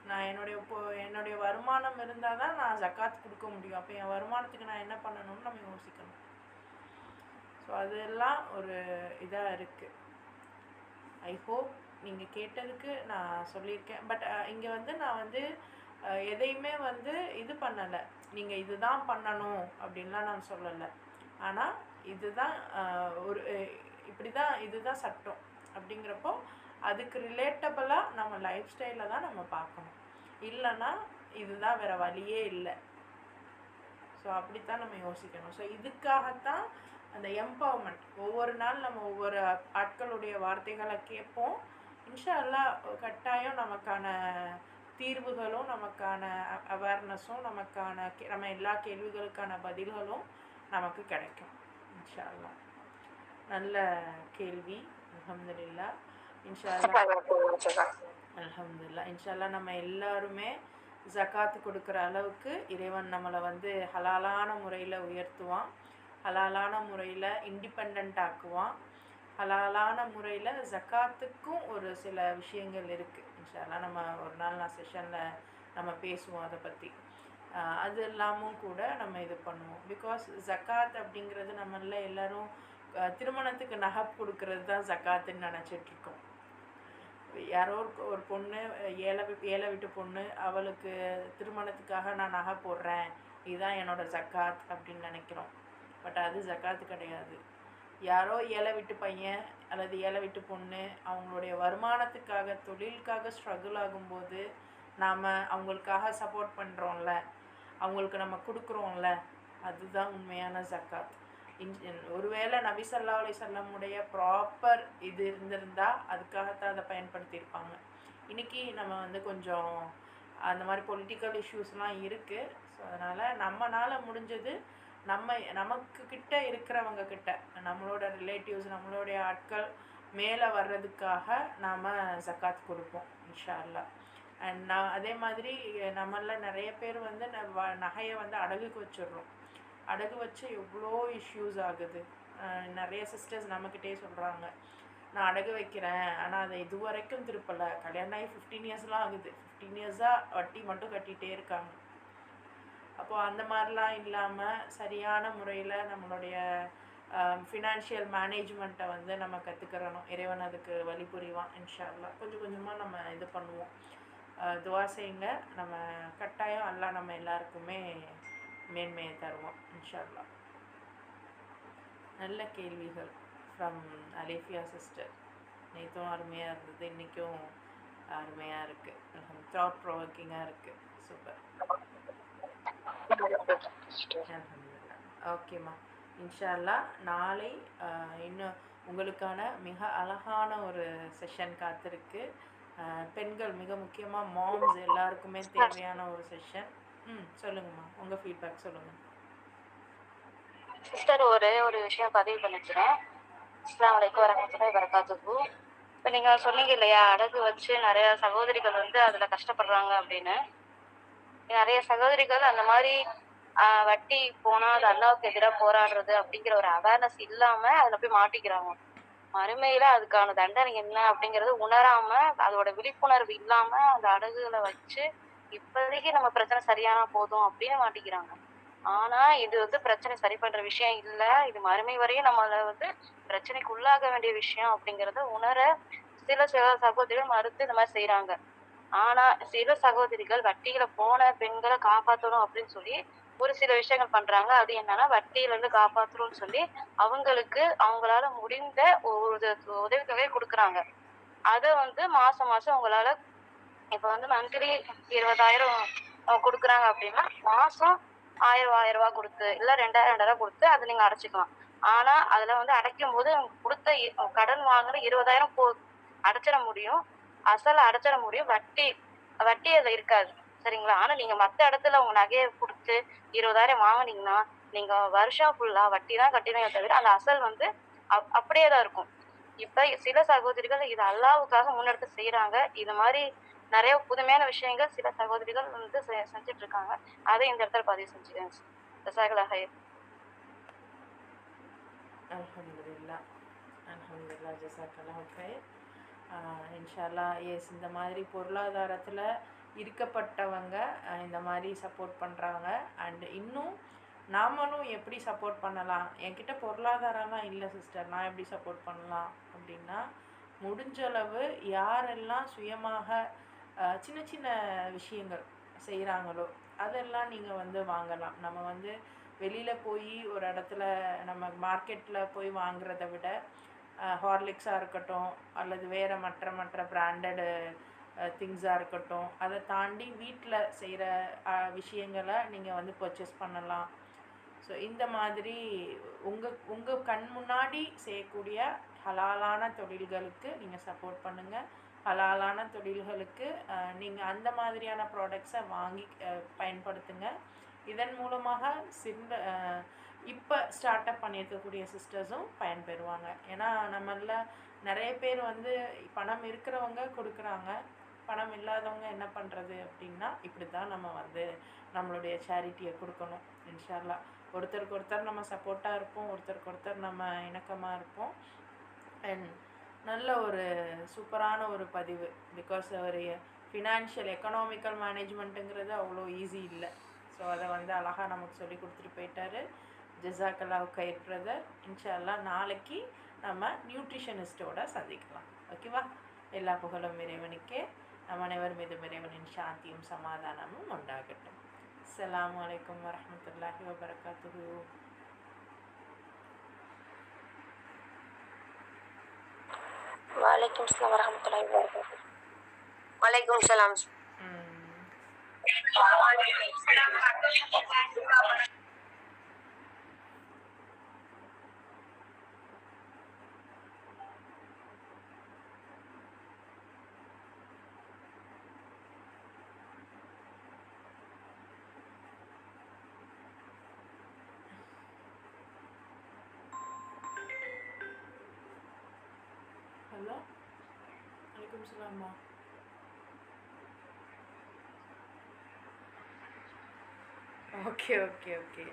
நான் என்னுடைய வருமானம் இருந்தால் தான் நான் ஜக்காத் கொடுக்க முடியும். அப்போ என் வருமானத்துக்கு நான் என்ன பண்ணணும்னு நம்ம யோசிக்கணும். ஸோ அதெல்லாம் ஒரு இதாக இருக்குது. ஐ ஹோப் நீங்கள் கேட்டதுக்கு நான் சொல்லியிருக்கேன். பட் இங்கே வந்து நான் வந்து எதையுமே வந்து இது பண்ணலை, நீங்கள் இதுதான் பண்ணணும் அப்படின்லாம் நான் சொல்லலை. ஆனால் இதுதான் ஒரு இதுதான் சட்டம் அப்படிங்கிறப்போ அதுக்கு ரிலேட்டபிளாக நம்ம லைஃப் ஸ்டைலில் தான் நம்ம பார்க்கணும். இல்லைன்னா இதுதான் வேறு வழியே இல்லை. ஸோ அப்படித்தான் நம்ம யோசிக்கணும். ஸோ இதுக்காகத்தான் அந்த எம்பவர்மெண்ட். ஒவ்வொரு நாள் நம்ம ஒவ்வொரு ஆட்களுடைய வார்த்தைகளை கேட்போம். இன்ஷா அல்லாஹ் கட்டாயம் நமக்கான தீர்வுகளும் நமக்கான அவேர்னஸும் நம்ம எல்லா கேள்விகளுக்கான பதில்களும் நமக்கு கிடைக்கும் இன்ஷா அல்லாஹ். நல்ல கேள்வி, அல்ஹம்துலில்லாஹ். இன்ஷா அல்லாஹ் அல்ஹம்துலில்லாஹ். இன்ஷா அல்லாஹ் நம்ம எல்லாருமே ஜக்காத்து கொடுக்குற அளவுக்கு இறைவன் நம்மளை வந்து ஹலாலான முறையில் உயர்த்துவான். ஹலாலான முறையில் இண்டிபெண்ட் ஆக்குவான். ஹலாலான முறையில் ஜக்காத்துக்கும் ஒரு சில விஷயங்கள் இருக்குது. இன்ஷா நம்ம ஒரு நாள் நான் செஷனில் நம்ம பேசுவோம் அதை பற்றி. அது இல்லாமல் கூட நம்ம இது பண்ணுவோம். பிகாஸ் ஜக்காத் அப்படிங்கிறது நம்மள எல்லோரும் திருமணத்துக்கு நகை கொடுக்கறது தான் ஜக்காத்துன்னு நினச்சிட்ருக்கோம். யாரோ ஒரு பொண்ணு ஏழை வீட்டு பொண்ணு, அவளுக்கு திருமணத்துக்காக நான் நகை போடுறேன், இதுதான் என்னோடய ஜக்காத் அப்படின்னு நினைக்கிறோம். பட் அது ஜக்காத்து கிடையாது. யாரோ ஏழை வீட்டு பையன் அல்லது ஏழை வீட்டு பொண்ணு அவங்களுடைய வருமானத்துக்காக தொழிலுக்காக ஸ்ட்ரகிள் ஆகும்போது நாம் அவங்களுக்காக சப்போர்ட் பண்ணுறோம்ல, அவங்களுக்கு நம்ம கொடுக்குறோம்ல, அதுதான் உண்மையான ஜக்காத். ஒருவேளை நபி ஸல்லல்லாஹு அலைஹி வஸல்லமுடைய ப்ராப்பர் இது இருந்திருந்தால் அதுக்காகத்தான் அதை பயன்படுத்தியிருப்பாங்க. இன்றைக்கி நம்ம கொஞ்சம் அந்த மாதிரி பொலிட்டிக்கல் இஷ்யூஸ்லாம் இருக்குது. ஸோ அதனால் நம்மளால் முடிஞ்சது நமக்கு கிட்ட இருக்கிறவங்க கிட்ட, நம்மளோட ரிலேட்டிவ்ஸ், நம்மளுடைய ஆட்கள் மேலே வர்றதுக்காக நாம் ஜக்காத் கொடுப்போம் இன்ஷா அல்லாஹ். அண்ட் அதே மாதிரி நம்மளில் நிறைய பேர் நகையை அடகுக்கு வச்சிடுறோம். அடகு வச்சு எவ்வளோ இஷ்யூஸ் ஆகுது. நிறைய சிஸ்டர்ஸ் நம்மக்கிட்டே சொல்கிறாங்க, நான் அடகு வைக்கிறேன் ஆனால் அதை இது வரைக்கும் திருப்பலை, கல்யாணம் ஆகி 15 இயர்ஸ்லாம் ஆகுது, 15 இயர்ஸாக வட்டி மட்டும் கட்டிகிட்டே இருக்காங்க. அப்போது அந்த மாதிரிலாம் இல்லாமல் சரியான முறையில் நம்மளுடைய ஃபினான்ஷியல் மேனேஜ்மெண்ட்டை நம்ம கற்றுக்கிறணும். இறைவன் அதுக்கு வழி புரிவான் இன்ஷா அல்லாஹ். கொஞ்சம் கொஞ்சமாக நம்ம இது பண்ணுவோம். துவா செய்யுங்க. நம்ம கட்டாயம் அல்லாஹ் நம்ம எல்லாருக்குமே மேன்மையை தருவோம் இன்ஷா அல்லாஹ். நல்ல கேள்விகள் ஃப்ரம் அலிஃபியா சிஸ்டர். நேற்றும் அருமையாக இருந்தது, இன்றைக்கும் அருமையாக இருக்குது. தாட் ப்ரொவோக்கிங்காக இருக்குது. சூப்பர். ஓகேம்மா, இன்ஷா அல்லாஹ் நாளை இன்னும் உங்களுக்கான மிக அழகான ஒரு செஷன் காத்திருக்கு. பெண்கள், மிக முக்கியமாக மாம்ஸ் எல்லாருக்குமே தேவையான ஒரு செஷன். சொல்லுங்கம்மா, உங்கள் ஃபீட்பேக் சொல்லுங்கள். சிஸ்டர், ஒரே ஒரு விஷயம் பதிவு பண்ணிக்கிறேன். அஸ்ஸலாமு அலைக்கும் வரஹ்மத்துல்லாஹி வபரகாத்துஹு. இப்போ நீங்கள் சொன்னீங்க இல்லையா, அடகு வச்சு நிறைய சகோதரிகள் அதில் கஷ்டப்படுறாங்க அப்படின்னு. நிறைய சகோதரிகள் அந்த மாதிரி வட்டி போனால் அது அல்லாஹ்வுக்கு எதிராக போராடுறது அப்படிங்கிற ஒரு அவேர்னஸ் இல்லாமல் அதில் போய் மாட்டிக்கிறாங்க. மறுமையில அதுக்கான தண்டனை என்ன அப்படிங்கறது உணராம, அதோட விழிப்புணர்வு இல்லாம அந்த அடகுகளை வச்சு இப்போதைக்கு நம்ம பிரச்சனை சரியானா போதும் அப்படின்னு மாட்டிக்கிறாங்க. ஆனா இது பிரச்சனை சரி பண்ற விஷயம் இல்ல, இது மறுமை வரையும் நம்மள பிரச்சனைக்கு உள்ளாக வேண்டிய விஷயம் அப்படிங்கறத உணர சில சகோதரிகள் மறுத்து இந்த மாதிரி செய்யறாங்க. ஆனா சில சகோதரிகள் வட்டியில போன பெண்களை காப்பாற்றணும் அப்படின்னு சொல்லி ஒரு சில விஷயங்கள் பண்றாங்க. அது என்னன்னா, வட்டியில இருந்து காப்பாற்றணும்னு சொல்லி அவங்களால முடிந்த ஒரு உதவித்தொகை கொடுக்குறாங்க. அதை மாசம் மாசம் உங்களால இப்ப மந்த்லி 20,000 கொடுக்குறாங்க அப்படின்னா மாசம் 1,000 ரூபாய் கொடுத்து இல்ல 2,000 ரூபாய் கொடுத்து அதை நீங்க அடைச்சிக்கலாம். ஆனா அதுல அடைக்கும் போது கொடுத்த கடன் வாங்குற 20,000 அடைச்சிட முடியும், அசல அடைச்சிட முடியும், வட்டி அதுல இருக்காது. சரிங்களா? ஆனா நீங்க மத்த இடத்துல உங்க நகையை கொடுத்து 20,000 வாங்கினீங்கன்னா நீங்க வருஷம் ஃபுல்லா வட்டி தான் கட்டினே தவிர அந்த அசல் அப்படியே தான் இருக்கும். இப்ப சில சகோதரிகள் இது அல்லாஹ்வுக்காக முன்னெடுத்து செய்யறாங்க. இது மாதிரி நிறைய புதுமையான விஷயங்கள் சில சகோதரிகள் செஞ்சுட்டு இருக்காங்க. அதை இந்த இடத்துல பதிவு செஞ்சுக்கேன். அல்ஹம்துலில்லாஹ், அல்ஹம்துலில்லாஹ், ஜஸாக்கல்லாஹு கைர். இன்ஷா அல்லாஹ். எஸ், இந்த மாதிரி பொருளாதாரத்தில் இருக்கப்பட்டவங்க இந்த மாதிரி சப்போர்ட் பண்ணுறாங்க. அண்டு இன்னும் நாமளும் எப்படி சப்போர்ட் பண்ணலாம்? என்கிட்ட பொருளாதாரம்லாம் இல்லை சிஸ்டர், நான் எப்படி சப்போர்ட் பண்ணலாம் அப்படின்னா, முடிஞ்சளவு யாரெல்லாம் சுயமாக சின்ன சின்ன விஷயங்கள் செய்கிறாங்களோ அதெல்லாம் நீங்கள் வாங்கலாம். நம்ம வெளியில் போய் ஒரு இடத்துல நம்ம மார்க்கெட்டில் போய் வாங்குறத விட ஹார்லிக்ஸாக இருக்கட்டும் அல்லது வேறு மற்ற பிராண்டடு திங்ஸாக இருக்கட்டும், அதை தாண்டி வீட்டில் செய்கிற விஷயங்களை நீங்கள் பர்ச்சேஸ் பண்ணலாம். ஸோ இந்த மாதிரி உங்கள் கண் முன்னாடி செய்யக்கூடிய ஹலாலான தொழில்களுக்கு நீங்கள் சப்போர்ட் பண்ணுங்கள். ஹலாலான தொழில்களுக்கு நீங்கள் அந்த மாதிரியான ப்ராடக்ட்ஸை வாங்கி பயன்படுத்துங்க. இதன் மூலமாக இப்போ ஸ்டார்ட் அப் பண்ணியிருக்கக்கூடிய சிஸ்டர்ஸும் பயன்பெறுவாங்க. ஏன்னா நம்மள நிறைய பேர் பணம் இருக்கிறவங்க கொடுக்குறாங்க, பணம் இல்லாதவங்க என்ன பண்ணுறது அப்படின்னா, இப்படி தான் நம்ம நம்மளுடைய சேரிட்டியை கொடுக்கணும். இன்ஷா அல்லாஹ் ஒருத்தருக்கு ஒருத்தர் நம்ம சப்போர்ட்டாக இருப்போம், ஒருத்தருக்கு ஒருத்தர் நம்ம இணக்கமாக இருப்போம். அண்ட் நல்ல ஒரு சூப்பரான ஒரு பதிவு. பிகாஸ் ஒரு ஃபினான்ஷியல் எக்கனாமிக்கல் மேனேஜ்மெண்ட்டுங்கிறது அவ்வளோ ஈஸி இல்லை. ஸோ அதை வந்து அழகாக நமக்கு சொல்லி கொடுத்துட்டு போயிட்டாரு. ஜஸாக்கல்லாஹ் கயிர் பிரதர். இன்ஷா அல்லாஹ் நாளைக்கு நம்ம நியூட்ரிஷனிஸ்டோட சந்திக்கலாம். ஓகேவா? எல்லா புகழும் இறைவனுக்கே. நம் அனைவர் மீதும் இறைவனின் சாந்தியும் சமாதானமும் உண்டாகட்டும். அஸ்ஸலாமு அலைக்கும் வரஹ்மத்துல்லாஹி வபரகாத்துஹு. வலைக்கும் அஸ்ஸலாம் வரஹ்மத்துல்லாஹி வபரகாத்துஹு. வலைக்கும் சலாம். ஹலோ, வலைக்கும் சலாம்மா. Okay okay okay